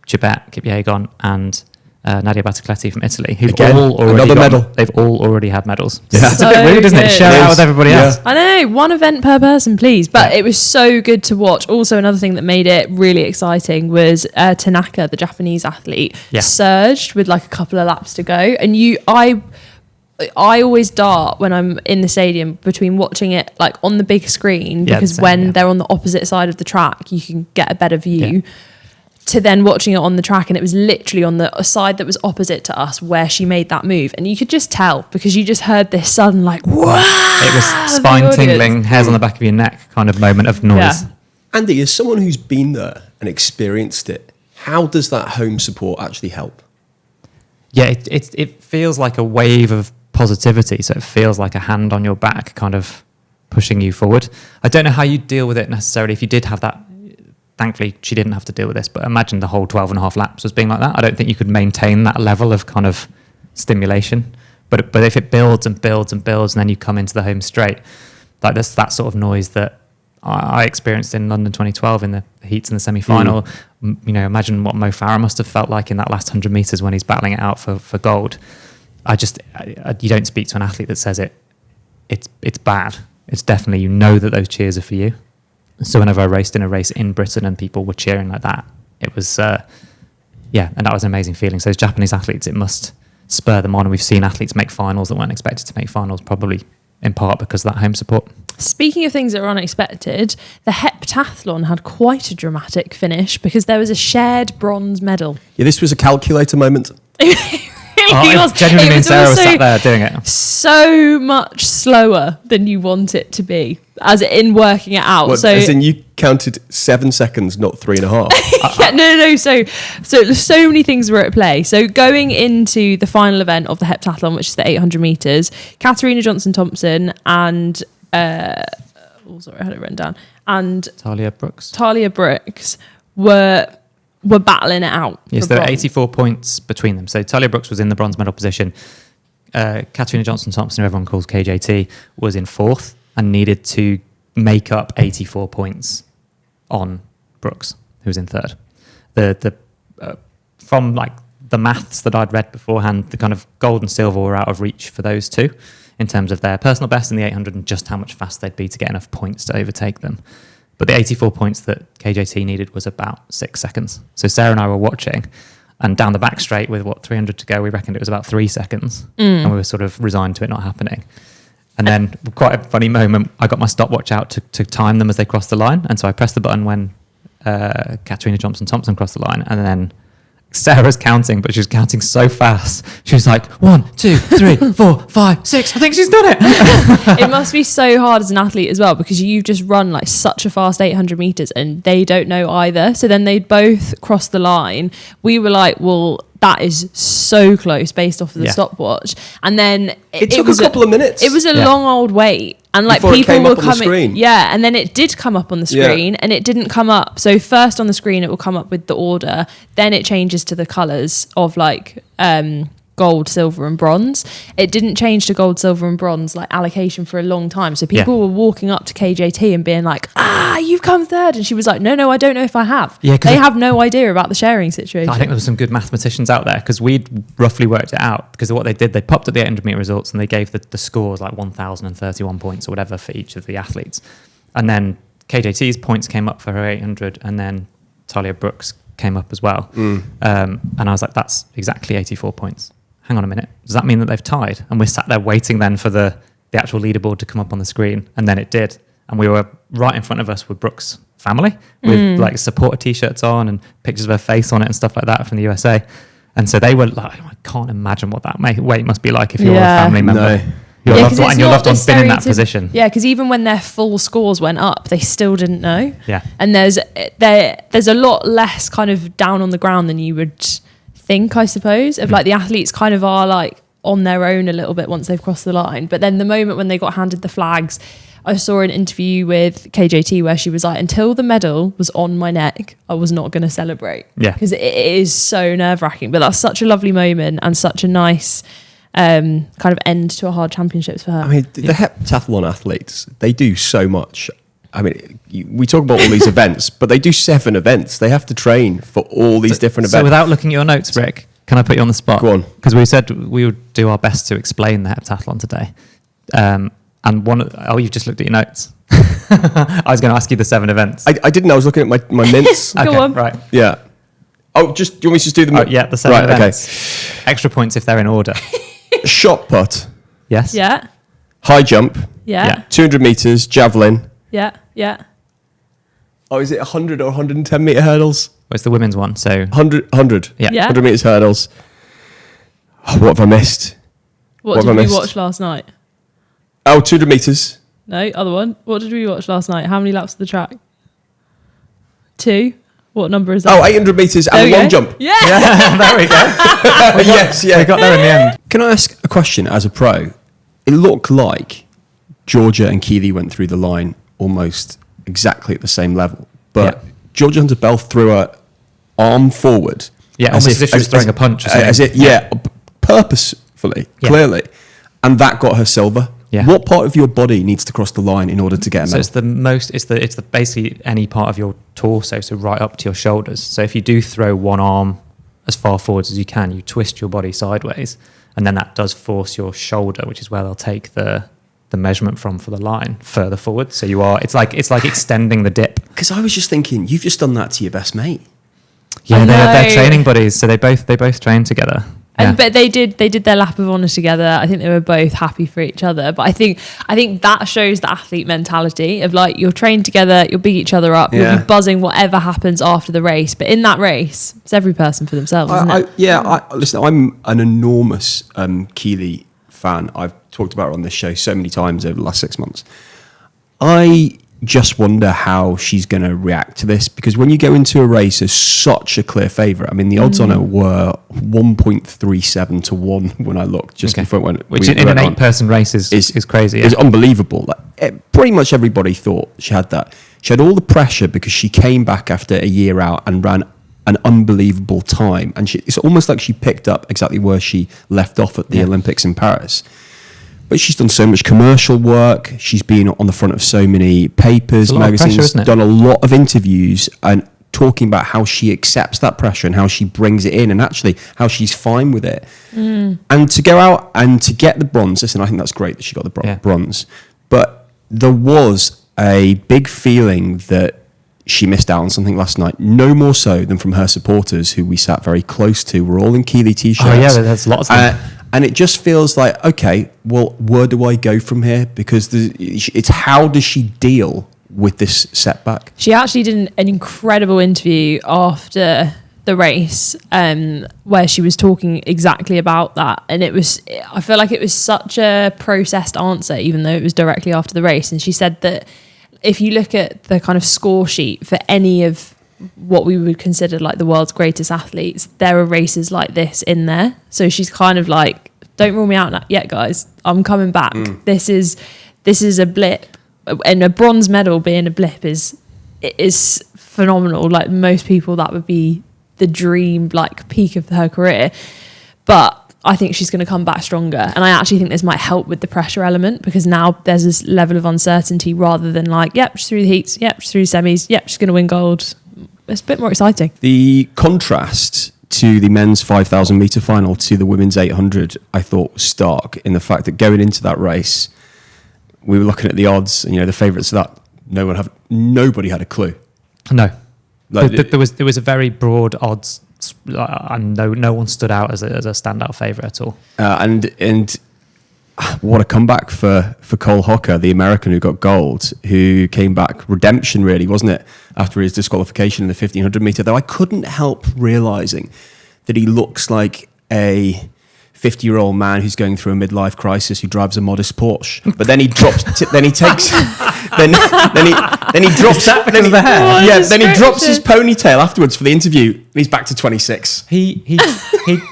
[SPEAKER 1] Gibert, Kipyegon, and Nadia Battecletti from Italy, who've
[SPEAKER 3] Again,
[SPEAKER 1] all already
[SPEAKER 3] another
[SPEAKER 1] got,
[SPEAKER 3] medal.
[SPEAKER 1] They've all already had medals.
[SPEAKER 3] Yeah.
[SPEAKER 1] It's a bit weird, isn't it?
[SPEAKER 2] good.
[SPEAKER 1] Share
[SPEAKER 3] It
[SPEAKER 1] out
[SPEAKER 3] is.
[SPEAKER 1] with everybody
[SPEAKER 3] Yeah.
[SPEAKER 1] else.
[SPEAKER 2] I know, one event per person, please. But it was so good to watch. Also, another thing that made it really exciting was Tanaka, the Japanese athlete, surged with like a couple of laps to go. And I always dart when I'm in the stadium between watching it like on the big screen, because when they're on the opposite side of the track, you can get a better view. Yeah. To then watching it on the track, and it was literally on the side that was opposite to us where she made that move, and you could just tell because you just heard this sudden like wow.
[SPEAKER 1] It was spine tingling, hairs on the back of your neck kind of moment of noise.
[SPEAKER 2] Yeah.
[SPEAKER 3] Andy, as someone who's been there and experienced it, how does that home support actually help?
[SPEAKER 1] Yeah, it feels like a wave of positivity. So it feels like a hand on your back, kind of pushing you forward. I don't know how you deal with it necessarily if you did have that. Thankfully, she didn't have to deal with this, but imagine the whole 12 and a half laps was being like that. I don't think you could maintain that level of kind of stimulation. But if it builds and builds and builds, and then you come into the home straight, like that's that sort of noise that I experienced in London 2012 in the heats in the semi-final. You know, imagine what Mo Farah must have felt like in that last 100 metres when he's battling it out for gold. You don't speak to an athlete that says it's bad. It's definitely, you know that those cheers are for you. So whenever I raced in a race in Britain and people were cheering like that, it was, and that was an amazing feeling. So those Japanese athletes, it must spur them on. And we've seen athletes make finals that weren't expected to make finals, probably in part because of that home support.
[SPEAKER 2] Speaking of things that are unexpected, the heptathlon had quite a dramatic finish because there was a shared bronze medal.
[SPEAKER 3] Yeah, this was a calculator moment.
[SPEAKER 1] Genuinely, me and Sarah was sat there doing it.
[SPEAKER 2] So much slower than you want it to be, as in working it out.
[SPEAKER 3] What, as in you counted 7 seconds, not 3.5.
[SPEAKER 2] Yeah, no. So many things were at play. So going into the final event of the heptathlon, which is the 800 meters, Katarina Johnson-Thompson and I had it written down. And
[SPEAKER 1] Talia Brooks
[SPEAKER 2] were battling it out.
[SPEAKER 1] Yes, there were 84 points between them. So Talia Brooks was in the bronze medal position. Katarina Johnson-Thompson, who everyone calls KJT, was in fourth and needed to make up 84 points on Brooks, who was in third. From like the maths that I'd read beforehand, the kind of gold and silver were out of reach for those two in terms of their personal best in the 800 and just how much fast they'd be to get enough points to overtake them. But the 84 points that KJT needed was about 6 seconds. So Sarah and I were watching, and down the back straight with 300 to go, we reckoned it was about 3 seconds. And we were sort of resigned to it not happening. And then quite a funny moment, I got my stopwatch out to time them as they crossed the line. And so I pressed the button when Katarina Johnson-Thompson crossed the line, and then Sarah's counting, but she was counting so fast. She was like 1, 2, 3, 4, 5, 6. I think she's done it.
[SPEAKER 2] It must be so hard as an athlete as well, because you've just run like such a fast 800 meters and they don't know either. So then they both crossed the line. We were like, well, that is so close based off of the stopwatch. And then
[SPEAKER 3] it took a couple of minutes.
[SPEAKER 2] It was a long old wait. And like
[SPEAKER 3] before
[SPEAKER 2] people were
[SPEAKER 3] coming,
[SPEAKER 2] and then it did come up on the screen, and it didn't come up. So first on the screen, it will come up with the order. Then it changes to the colours of like gold, silver, and bronze. It didn't change to gold, silver, and bronze like allocation for a long time. So people were walking up to KJT and being like, you've come third. And she was like, no, I don't know if I have. Yeah, they have no idea about the sharing situation.
[SPEAKER 1] I think there were some good mathematicians out there, because we'd roughly worked it out, because of what they did. They popped up the 800 metre results and they gave the scores like 1,031 points or whatever for each of the athletes. And then KJT's points came up for her 800, and then Talia Brooks came up as well. And I was like, that's exactly 84 points. Hang on a minute, does that mean that they've tied? And we're sat there waiting then for the actual leaderboard to come up on the screen, and then it did. And we were right in front of us with Brooks' family with like supporter t-shirts on and pictures of her face on it and stuff like that from the USA. And so they were like, I can't imagine what that wait must be like if you're a family member. Your loved one, and your loved one's been in that position.
[SPEAKER 2] Yeah, because even when their full scores went up, they still didn't know.
[SPEAKER 1] Yeah.
[SPEAKER 2] And there's a lot less kind of down on the ground than you would think, I suppose, of like the athletes kind of are like on their own a little bit once they've crossed the line. But then the moment when they got handed the flags, I saw an interview with KJT where she was like, until the medal was on my neck, I was not going to celebrate.
[SPEAKER 1] Yeah.
[SPEAKER 2] Because it is so nerve-wracking. But that's such a lovely moment and such a nice kind of end to a hard championships for her.
[SPEAKER 3] I mean, the heptathlon athletes, they do so much. I mean, we talk about all these events, but they do 7 events. They have to train for all these different events.
[SPEAKER 1] So without looking at your notes, Rick, Can I put you on the spot?
[SPEAKER 3] Go on.
[SPEAKER 1] Because we said we would do our best to explain the heptathlon today. And you've just looked at your notes. I was going to ask you the 7 events.
[SPEAKER 3] I didn't. I was looking at my mints.
[SPEAKER 2] Go
[SPEAKER 1] Okay,
[SPEAKER 2] on.
[SPEAKER 1] right.
[SPEAKER 3] Yeah. Oh, do you want me to just do them?
[SPEAKER 1] Yeah, the 7
[SPEAKER 3] right,
[SPEAKER 1] events. Okay. Extra points if they're in order.
[SPEAKER 3] Shot put,
[SPEAKER 1] Yes?
[SPEAKER 2] Yeah.
[SPEAKER 3] high jump,
[SPEAKER 2] Yeah.
[SPEAKER 3] 200 meters, javelin.
[SPEAKER 2] Yeah. Yeah.
[SPEAKER 3] Oh, is it 100 or 110 meter hurdles?
[SPEAKER 1] Well, it's the women's one, so...
[SPEAKER 3] 100.
[SPEAKER 1] Yeah.
[SPEAKER 2] Yeah.
[SPEAKER 3] 100 meters hurdles. Oh, what have I missed?
[SPEAKER 2] What
[SPEAKER 3] What have
[SPEAKER 2] did
[SPEAKER 3] I
[SPEAKER 2] we
[SPEAKER 3] missed?
[SPEAKER 2] watch last night?
[SPEAKER 3] Oh, 200 meters.
[SPEAKER 2] No, other one. What did we watch last night? How many laps of the track? 2. What number is that?
[SPEAKER 3] Oh, 800 meters
[SPEAKER 2] There
[SPEAKER 3] and
[SPEAKER 2] we
[SPEAKER 3] one
[SPEAKER 2] go.
[SPEAKER 3] jump.
[SPEAKER 2] Yeah.
[SPEAKER 1] there we go.
[SPEAKER 3] Yes, yeah.
[SPEAKER 1] We got there in the end.
[SPEAKER 3] Can I ask a question as a pro? It looked like Georgia and Keely went through the line almost exactly at the same level. But
[SPEAKER 1] Yeah.
[SPEAKER 3] Georgia Hunter-Bell threw her arm forward.
[SPEAKER 1] Yeah, almost as if she was throwing a punch or something.
[SPEAKER 3] As it, yeah, purposefully,
[SPEAKER 1] Yeah.
[SPEAKER 3] clearly. And that got her silver.
[SPEAKER 1] Yeah.
[SPEAKER 3] What part of your body needs to cross the line in order to get a
[SPEAKER 1] So
[SPEAKER 3] medal?
[SPEAKER 1] it's the basically any part of your torso, so right up to your shoulders. So if you do throw one arm as far forwards as you can, you twist your body sideways, and then that does force your shoulder, which is where they'll take the measurement from for the line further forward. So it's like extending the dip.
[SPEAKER 3] Because I was just thinking, you've just done that to your best mate.
[SPEAKER 1] Yeah, they're
[SPEAKER 2] know.
[SPEAKER 1] training buddies, so they both train together. Yeah.
[SPEAKER 2] But they did their lap of honour together. I think they were both happy for each other. But I think that shows the athlete mentality of like, you're trained together, you'll big each other up,
[SPEAKER 3] Yeah.
[SPEAKER 2] you'll be buzzing whatever happens after the race. But in that race, it's every person for themselves, isn't it?
[SPEAKER 3] Listen, I'm an enormous Keely fan. I've talked about her on this show so many times over the last 6 months. I just wonder how she's going to react to this, because when you go into a race as such a clear favourite, I mean, the odds on her were 1.37 to 1 when I looked just before it went.
[SPEAKER 1] Which in an 8-person race is crazy. Yeah.
[SPEAKER 3] It's unbelievable. Pretty much everybody thought she had that. She had all the pressure because she came back after a year out and ran an unbelievable time. And it's almost like she picked up exactly where she left off at the Olympics in Paris. But she's done so much commercial work. She's been on the front of so many papers, magazines,
[SPEAKER 1] pressure, isn't it?
[SPEAKER 3] done a lot of interviews and talking about how she accepts that pressure and how she brings it in and actually how she's fine with it. And to go out and to get the bronze, listen, I think that's great that she got the bronze. But there was a big feeling that she missed out on something last night, no more so than from her supporters, who we sat very close to. We're all in Keely t-shirts.
[SPEAKER 1] Oh yeah, there's lots of them.
[SPEAKER 3] And it just feels like, okay, well, where do I go from here? Because it's how does she deal with this setback?
[SPEAKER 2] She actually did an incredible interview after the race where she was talking exactly about that. And I feel like it was such a processed answer, even though it was directly after the race. And she said that if you look at the kind of score sheet for any of what we would consider like the world's greatest athletes, there are races like this in there. So she's kind of like, don't rule me out yet, guys. I'm coming back. This is a blip, and a bronze medal being a blip is phenomenal. Like most people, that would be the dream, like peak of her career. But I think she's going to come back stronger. And I actually think this might help with the pressure element, because now there's this level of uncertainty rather than like, yep, she's through the heats, yep, she's through the semis, yep, she's going to win gold. It's a bit more exciting.
[SPEAKER 3] The contrast to the men's 5,000 metre final to the women's 800, I thought was stark in the fact that going into that race, we were looking at the odds, and the favourites of that, nobody had a clue.
[SPEAKER 1] No.
[SPEAKER 3] Like,
[SPEAKER 1] there was a very broad odds, and no one stood out as a standout favourite at all.
[SPEAKER 3] And what a comeback for Cole Hocker, the American who got gold, who came back. Redemption, really, wasn't it? After his disqualification in the 1500 metre. Though I couldn't help realising that he looks like a 50-year-old man who's going through a midlife crisis who drives a modest Porsche. But then he drops, then he takes, then he drops that because of the hair. Yeah, then he drops his ponytail afterwards for the interview. And he's back to 26.
[SPEAKER 1] He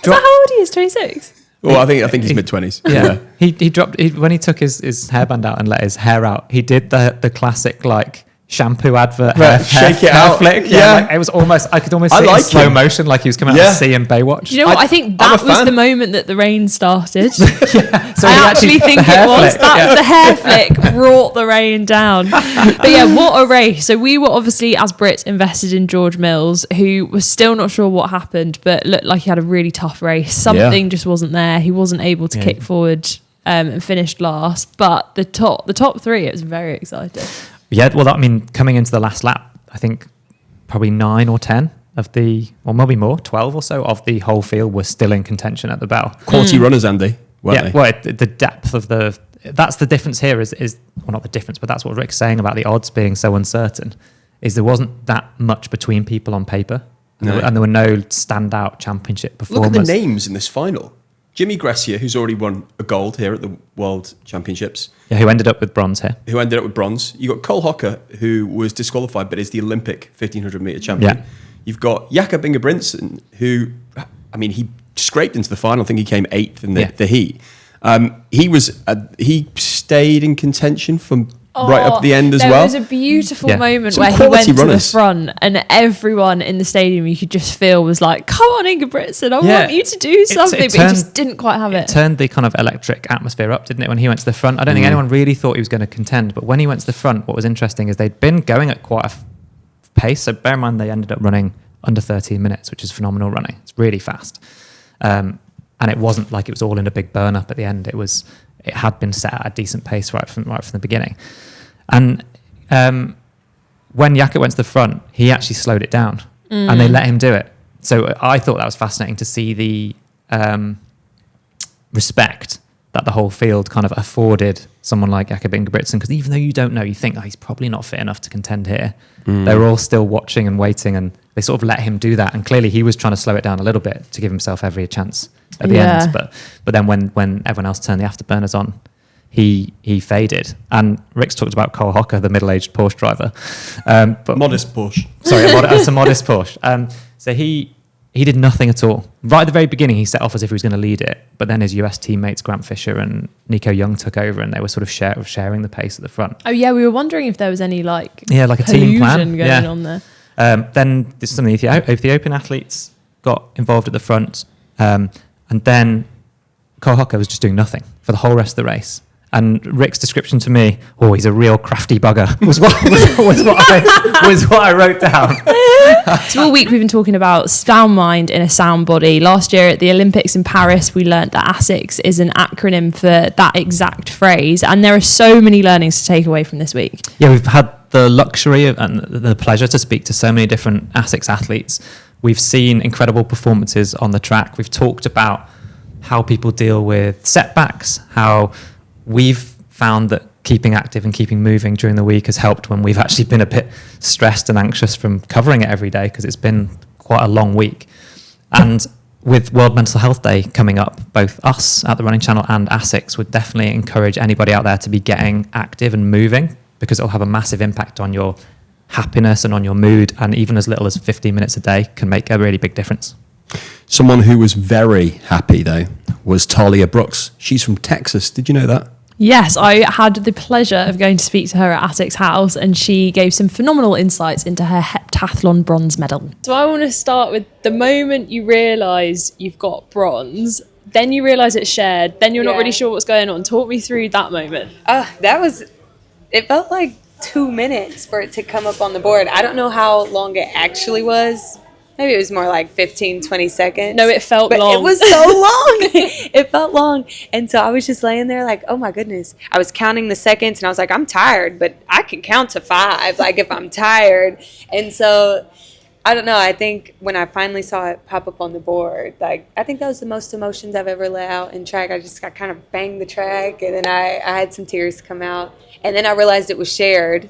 [SPEAKER 1] dropped.
[SPEAKER 2] How old he is? 26.
[SPEAKER 3] Well, I think he's mid-20s.
[SPEAKER 1] Yeah. He dropped when he took his hairband out and let his hair out. He did the classic like shampoo advert,
[SPEAKER 3] shake it out,
[SPEAKER 1] flick.
[SPEAKER 3] Yeah.
[SPEAKER 1] Like, it was almost, I could almost see it in slow motion, like he was coming out of the sea in Baywatch.
[SPEAKER 2] You know what? I think that was the moment that the rain started.
[SPEAKER 1] So
[SPEAKER 2] I actually think it was. The hair flick brought the rain down. But yeah, what a race. So we were obviously, as Brits, invested in George Mills, who was still not sure what happened, but looked like he had a really tough race. Something just wasn't there. He wasn't able to kick forward and finished last. But the top three, it was very exciting.
[SPEAKER 1] Yeah, well, I mean, coming into the last lap, I think probably 9 or 10 of the, or maybe more, 12 or so of the whole field were still in contention at the bell.
[SPEAKER 3] Quality runners, Andy, weren't they?
[SPEAKER 1] Well, the depth of that's the difference here is, well, not the difference, but that's what Rick's saying about the odds being so uncertain, is there wasn't that much between people on paper. And there were no standout championship performers.
[SPEAKER 3] Look at the names in this final. Jimmy Gressier, who's already won a gold here at the World Championships.
[SPEAKER 1] Yeah, who ended up with bronze here.
[SPEAKER 3] You got Cole Hocker, who was disqualified, but is the Olympic 1,500 metre champion. Yeah. You've got Jakob Ingebrigtsen, who, I mean, he scraped into the final. I think he came 8th in the heat. He stayed in contention from right up the end as well.
[SPEAKER 2] There was a beautiful moment where he went to the front and everyone in the stadium, you could just feel, was like, come on, Ingebrigtsen, I want you to do something. But he just didn't quite have it.
[SPEAKER 1] It turned the kind of electric atmosphere up, didn't it, when he went to the front? I don't think anyone really thought he was going to contend, but when he went to the front, what was interesting is they'd been going at quite a pace. So bear in mind, they ended up running under 13 minutes, which is phenomenal running. It's really fast. And it wasn't like it was all in a big burn up at the end. It had been set at a decent pace right from the beginning. And when Jakob went to the front, he actually slowed it down and they let him do it. So I thought that was fascinating to see the respect that the whole field kind of afforded someone like Jakob Ingebrigtsen, because even though you don't know, you think, he's probably not fit enough to contend here. They were all still watching and waiting, and they sort of let him do that. And clearly he was trying to slow it down a little bit to give himself every chance at the end. But then when everyone else turned the afterburners on, he faded. And Rick's talked about Cole Hocker, the middle-aged Porsche driver. But
[SPEAKER 3] modest Porsche.
[SPEAKER 1] Sorry, it's a modest Porsche. So he did nothing at all. Right at the very beginning, he set off as if he was going to lead it. But then his US teammates, Grant Fisher and Nico Young, took over, and they were sort of sharing the pace at the front.
[SPEAKER 2] Oh, yeah, we were wondering if there was any like
[SPEAKER 1] a team plan
[SPEAKER 2] going on there.
[SPEAKER 1] Then some of the Ethiopian athletes got involved at the front. And then Cole Hocker was just doing nothing for the whole rest of the race. And Rick's description to me, he's a real crafty bugger, was what I wrote down.
[SPEAKER 2] So all week we've been talking about sound mind in a sound body. Last year at the Olympics in Paris, we learnt that ASICS is an acronym for that exact phrase. And there are so many learnings to take away from this week.
[SPEAKER 1] Yeah, we've had the luxury and the pleasure to speak to so many different ASICS athletes. We've seen incredible performances on the track. We've talked about how people deal with setbacks, how we've found that keeping active and keeping moving during the week has helped when we've actually been a bit stressed and anxious from covering it every day, because it's been quite a long week. And with World Mental Health Day coming up, both us at the Running Channel and ASICS would definitely encourage anybody out there to be getting active and moving, because it'll have a massive impact on your happiness and on your mood, and even as little as 15 minutes a day can make a really big difference.
[SPEAKER 3] Someone who was very happy, though, was Talia Brooks. She's from Texas. Did you know that?
[SPEAKER 2] Yes, I had the pleasure of going to speak to her at ASICS House, and she gave some phenomenal insights into her heptathlon bronze medal. So I want to start with the moment you realise you've got bronze, then you realise it's shared, then you're not really sure what's going on. Talk me through that moment.
[SPEAKER 4] It felt like 2 minutes for it to come up on the board. I don't know how long it actually was. Maybe it was more like 15, 20 seconds.
[SPEAKER 2] No, it felt long.
[SPEAKER 4] It was so long. It felt long. And so I was just laying there like, oh my goodness. I was counting the seconds and I was like, I'm tired, but I can count to 5, like if I'm tired. And so, I don't know. I think when I finally saw it pop up on the board, like I think that was the most emotions I've ever let out in track. I kind of banged the track, and then I had some tears come out. And then I realized it was shared,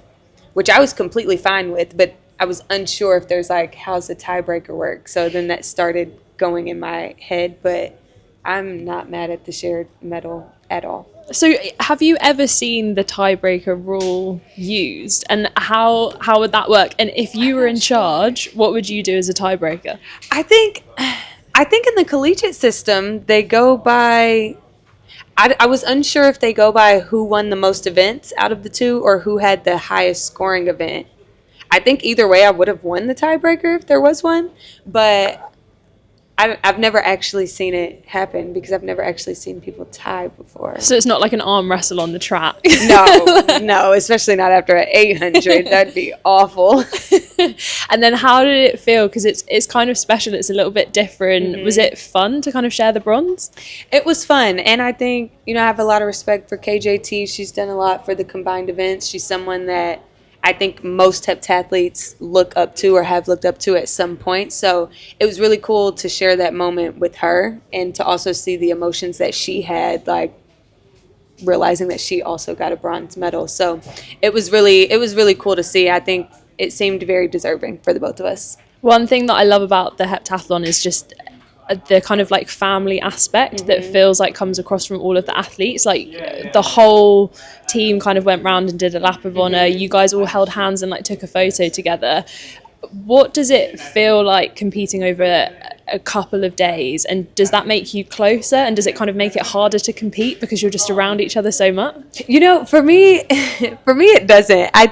[SPEAKER 4] which I was completely fine with, but I was unsure if there's like, how's the tiebreaker work? So then that started going in my head, but I'm not mad at the shared medal at all.
[SPEAKER 2] So have you ever seen the tiebreaker rule used, and how would that work? And if you were in charge, what would you do as a tiebreaker?
[SPEAKER 4] I think in the collegiate system, they go by, I was unsure if they go by who won the most events out of the two or who had the highest scoring event. I think either way I would have won the tiebreaker if there was one, but I've never actually seen it happen because I've never actually seen people tie before.
[SPEAKER 2] So it's not like an arm wrestle on the track.
[SPEAKER 4] No, especially not after an 800. That'd be awful.
[SPEAKER 2] And then how did it feel? Because it's kind of special. It's a little bit different.
[SPEAKER 4] Mm-hmm.
[SPEAKER 2] Was it fun to kind of share the bronze?
[SPEAKER 4] It was fun. And I think, I have a lot of respect for KJT. She's done a lot for the combined events. She's someone that I think most heptathletes look up to or have looked up to at some point. So it was really cool to share that moment with her and to also see the emotions that she had, like realizing that she also got a bronze medal. So it was really cool to see. I think it seemed very deserving for the both of us.
[SPEAKER 2] One thing that I love about the heptathlon is just the kind of like family aspect that feels like comes across from all of the athletes. Like the whole team kind of went round and did a lap of honor. You guys all held hands and like took a photo together. What does it feel like competing over a couple of days, and does that make you closer, and does it kind of make it harder to compete because you're just around each other so much?
[SPEAKER 4] For me it doesn't. I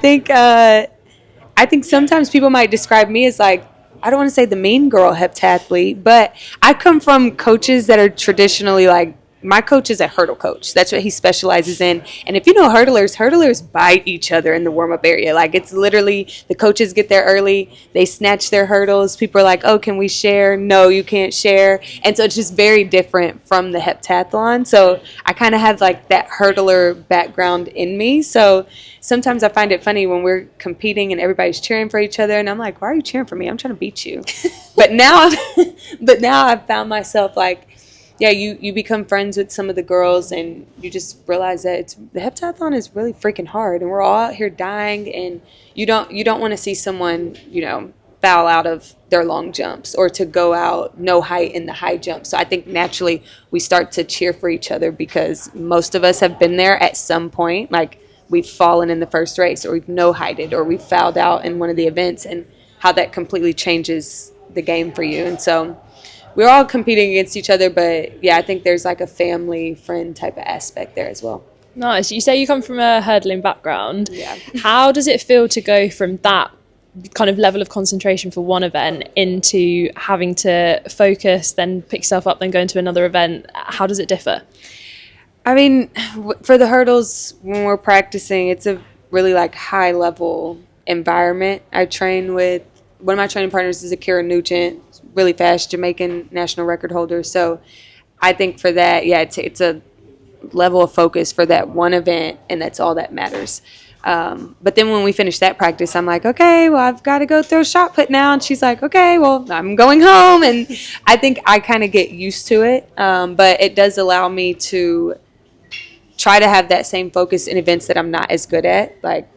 [SPEAKER 4] think sometimes people might describe me as like, I don't want to say the mean girl heptathlete, but I come from coaches that are traditionally like, my coach is a hurdle coach. That's what he specializes in. And if you know hurdlers bite each other in the warm-up area. Like it's literally the coaches get there early, they snatch their hurdles. People are like, oh, can we share? No, you can't share. And so it's just very different from the heptathlon. So I kind of have like that hurdler background in me. So sometimes I find it funny when we're competing and everybody's cheering for each other. And I'm like, why are you cheering for me? I'm trying to beat you. But now I've found myself like, yeah, you become friends with some of the girls and you just realize that the heptathlon is really freaking hard and we're all out here dying, and you don't want to see someone, foul out of their long jumps or to go out no height in the high jump. So I think naturally we start to cheer for each other because most of us have been there at some point. Like we've fallen in the first race or we've no heighted or we've fouled out in one of the events, and how that completely changes the game for you. And so we're all competing against each other, but yeah, I think there's like a family friend type of aspect there as well.
[SPEAKER 2] Nice. You say you come from a hurdling background.
[SPEAKER 4] Yeah.
[SPEAKER 2] How does it feel to go from that kind of level of concentration for one event into having to focus, then pick yourself up, then go into another event? How does it differ?
[SPEAKER 4] I mean, for the hurdles, when we're practicing, it's a really like high level environment. I train with, one of my training partners is Akira Nugent, really fast Jamaican national record holder. So I think for that, yeah, it's a level of focus for that one event, and that's all that matters. But then when we finish that practice, I'm like, okay, well, I've got to go throw shot put now. And she's like, okay, well, I'm going home. And I think I kind of get used to it. But it does allow me to try to have that same focus in events that I'm not as good at. Like,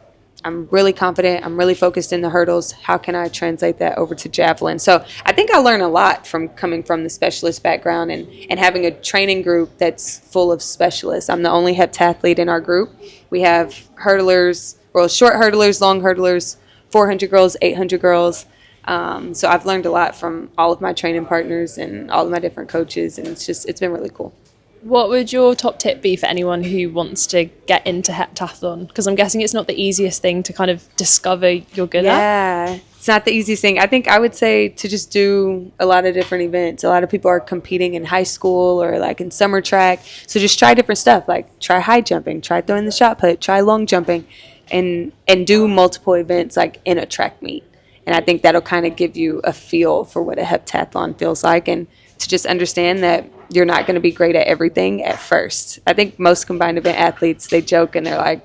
[SPEAKER 4] I'm really confident. I'm really focused in the hurdles. How can I translate that over to javelin? So I think I learn a lot from coming from the specialist background and having a training group that's full of specialists. I'm the only heptathlete in our group. We have hurdlers, short hurdlers, long hurdlers, 400 girls, 800 girls. So I've learned a lot from all of my training partners and all of my different coaches, and it's been really cool.
[SPEAKER 2] What would your top tip be for anyone who wants to get into heptathlon? Because I'm guessing it's not the easiest thing to kind of discover you're good at.
[SPEAKER 4] Yeah, it's not the easiest thing. I think I would say to just do a lot of different events. A lot of people are competing in high school or like in summer track. So just try different stuff. Like try high jumping, try throwing the shot put, try long jumping, and do multiple events like in a track meet. And I think that'll kind of give you a feel for what a heptathlon feels like, and to just understand that you're not going to be great at everything at first. I think most combined event athletes, they joke and they're like,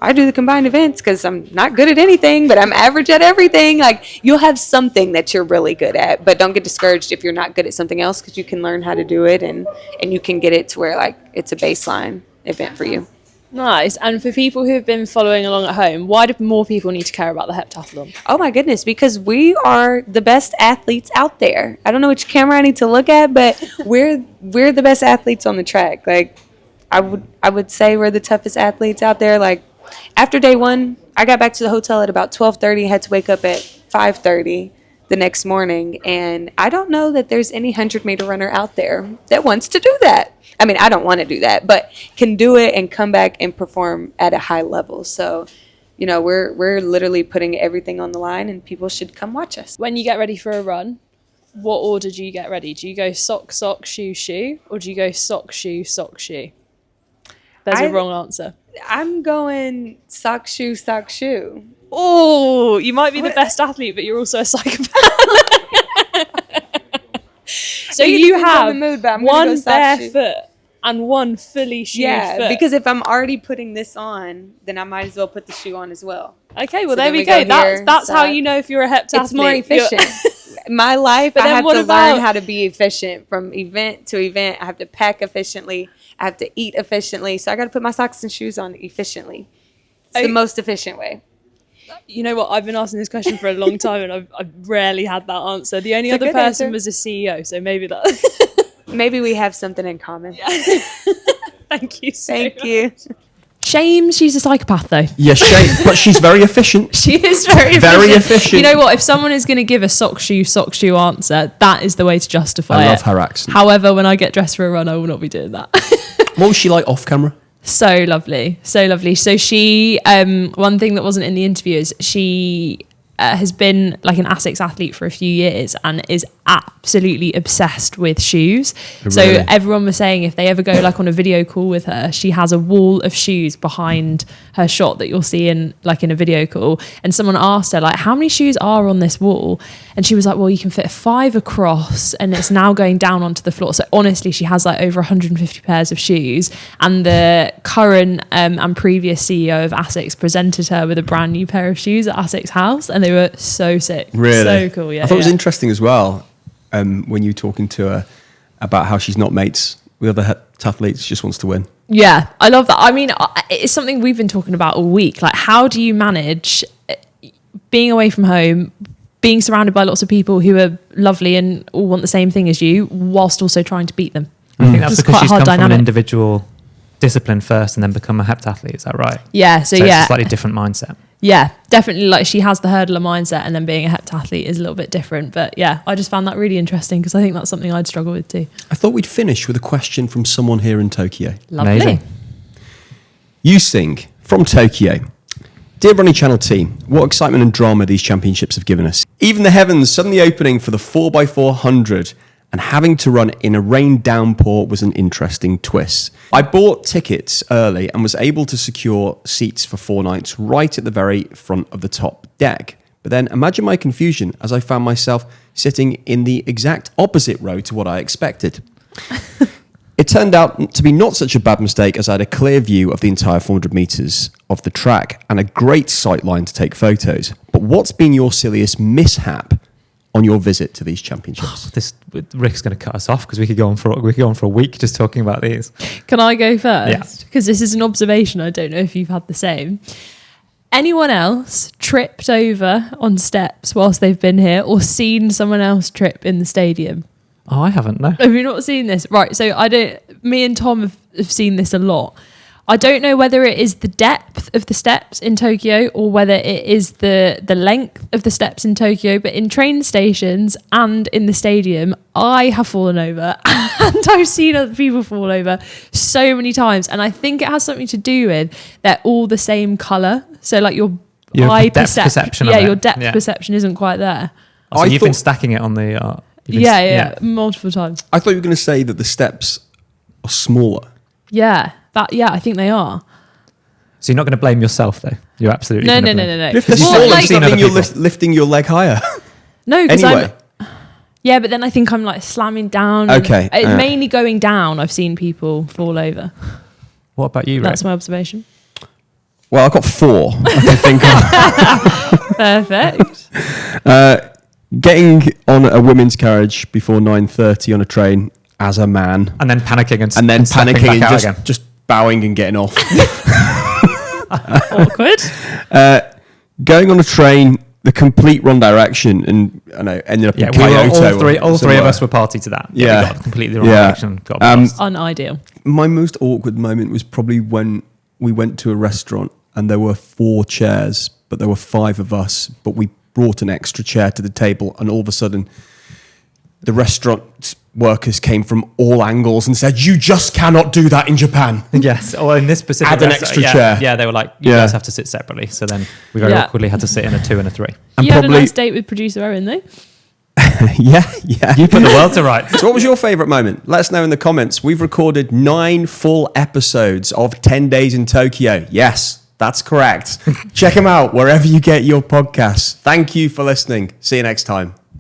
[SPEAKER 4] I do the combined events because I'm not good at anything, but I'm average at everything. Like, you'll have something that you're really good at, but don't get discouraged if you're not good at something else, because you can learn how to do it, and you can get it to where like it's a baseline event for you.
[SPEAKER 2] Nice. And for people who have been following along at home, why do more people need to care about the heptathlon?
[SPEAKER 4] Oh my goodness, because we are the best athletes out there. I don't know which camera I need to look at, but we're the best athletes on the track. Like, I would say we're the toughest athletes out there. Like, after day one, I got back to the hotel at about 12:30, had to wake up at 5:30 the next morning, and I don't know that there's any 100-meter runner out there that wants to do that. I mean, I don't want to do that, but can do it and come back and perform at a high level. So we're literally putting everything on the line, and people should come watch us.
[SPEAKER 2] When you get ready for a run, what order do you get ready? Do you go sock, sock, shoe, shoe? Or do you go sock, shoe, sock, shoe? There's a wrong answer.
[SPEAKER 4] I'm going sock, shoe, sock, shoe.
[SPEAKER 2] Oh, you might be the best athlete, but you're also a psychopath. So you have one bare foot and one fully shoed foot.
[SPEAKER 4] Because if I'm already putting this on, then I might as well put the shoe on as well.
[SPEAKER 2] Okay, well, there we go. That's how you know if you're a heptathlete.
[SPEAKER 4] It's more efficient. My life, I have to learn how to be efficient from event to event. I have to pack efficiently. I have to eat efficiently. So I got to put my socks and shoes on efficiently. It's the most efficient way.
[SPEAKER 2] You know what? I've been asking this question for a long time, and I've rarely had that answer. The only other person was a CEO, so maybe that.
[SPEAKER 4] Maybe we have something in common.
[SPEAKER 2] Yeah. Thank you.
[SPEAKER 4] Thank you.
[SPEAKER 2] Shame she's a psychopath, though.
[SPEAKER 3] Yeah, shame, but she's very efficient.
[SPEAKER 2] She is very efficient. You know what? If someone is going to give a sock shoe answer, that is the way to justify it.
[SPEAKER 3] I love her accent.
[SPEAKER 2] However, when I get dressed for a run, I will not be doing that.
[SPEAKER 3] What was she like off camera?
[SPEAKER 2] So lovely. So she, one thing that wasn't in the interview is she has been like an ASICS athlete for a few years and is absolutely obsessed with shoes. Really? So everyone was saying if they ever go like on a video call with her, she has a wall of shoes behind her shot that you'll see in a video call. And someone asked her like, how many shoes are on this wall? And she was like, well, you can fit 5 across and it's now going down onto the floor. So honestly, she has like over 150 pairs of shoes. And the current and previous CEO of ASICS presented her with a brand new pair of shoes at ASICS House, and they were so sick.
[SPEAKER 3] Really?
[SPEAKER 2] So cool, yeah.
[SPEAKER 3] I thought it was interesting as well when you were talking to her about how she's not mates with other heptathletes, she just wants to win.
[SPEAKER 2] Yeah, I love that. I mean, it's something we've been talking about all week. Like, how do you manage being away from home, being surrounded by lots of people who are lovely and all want the same thing as you, whilst also trying to beat them?
[SPEAKER 1] I think that's because she's come from an individual discipline first and then become a heptathlete. Is that right?
[SPEAKER 2] Yeah. So yeah,
[SPEAKER 1] it's a slightly different mindset.
[SPEAKER 2] Yeah, definitely. Like, she has the hurdler mindset, and then being a heptathlete is a little bit different. But yeah, I just found that really interesting because I think that's something I'd struggle with too.
[SPEAKER 3] I thought we'd finish with a question from someone here in Tokyo.
[SPEAKER 2] Lovely.
[SPEAKER 1] Amazing.
[SPEAKER 3] You sing from Tokyo. Dear Running Channel team, what excitement and drama these championships have given us. Even the heavens suddenly opening for the 4x400 and having to run in a rain downpour was an interesting twist. I bought tickets early and was able to secure seats for 4 nights right at the very front of the top deck. But then imagine my confusion as I found myself sitting in the exact opposite row to what I expected. It turned out to be not such a bad mistake, as I had a clear view of the entire 400 metres of the track and a great sight line to take photos. But what's been your silliest mishap on your visit to these championships?
[SPEAKER 1] Rick's going to cut us off because we could go on for a week just talking about these.
[SPEAKER 2] Can I go first?
[SPEAKER 1] Yeah.
[SPEAKER 2] Because this is an observation. I don't know if you've had the same. Anyone else tripped over on steps whilst they've been here, or seen someone else trip in the stadium?
[SPEAKER 1] Oh, I haven't, no.
[SPEAKER 2] Have you not seen this? Right, so me and Tom have seen this a lot. I don't know whether it is the depth of the steps in Tokyo or whether it is the length of the steps in Tokyo, but in train stations and in the stadium, I have fallen over and I've seen other people fall over so many times. And I think it has something to do with they're all the same colour. So like your eye perception. Yeah, your depth perception isn't quite there.
[SPEAKER 1] So you've been stacking it on the...
[SPEAKER 2] multiple times.
[SPEAKER 3] I thought you were going to say that the steps are smaller.
[SPEAKER 2] Yeah, I think they are.
[SPEAKER 1] So you're not going to blame yourself, though? You're absolutely
[SPEAKER 2] no.
[SPEAKER 3] If they're smaller, you're lifting your leg higher.
[SPEAKER 2] No, because
[SPEAKER 3] anyway.
[SPEAKER 2] Yeah, but then I think I'm like slamming down.
[SPEAKER 3] Okay.
[SPEAKER 2] It's mainly going down. I've seen people fall over.
[SPEAKER 1] What about you, Rick?
[SPEAKER 2] That's my observation.
[SPEAKER 3] Well, I've got 4 I can
[SPEAKER 2] think of.
[SPEAKER 3] Perfect. Getting on a women's carriage before 9:30 on a train as a man.
[SPEAKER 1] And then panicking
[SPEAKER 3] and just bowing and getting off.
[SPEAKER 2] Awkward.
[SPEAKER 3] Going on a train, the complete wrong direction, and I know ended up in Kyoto.
[SPEAKER 1] All three of us were party to that.
[SPEAKER 3] Yeah.
[SPEAKER 1] We got completely the wrong direction. Got
[SPEAKER 2] unideal.
[SPEAKER 3] My most awkward moment was probably when we went to a restaurant and there were 4 chairs, but there were 5 of us, but we brought an extra chair to the table, and all of a sudden the restaurant workers came from all angles and said, you just cannot do that in Japan.
[SPEAKER 1] Yes, or in this specific
[SPEAKER 3] Add an extra
[SPEAKER 1] yeah,
[SPEAKER 3] chair.
[SPEAKER 1] Yeah, they were like, you guys have to sit separately. So then we very awkwardly had to sit in a 2 and a 3.
[SPEAKER 3] And
[SPEAKER 2] You had a nice date with producer Owen, though.
[SPEAKER 3] Yeah.
[SPEAKER 1] You put the world to rights.
[SPEAKER 5] So what was your favourite moment? Let us know in the comments. We've recorded 9 full episodes of 10 Days in Tokyo. Yes, that's correct. Check them out wherever you get your podcasts. Thank you for listening. See you next time.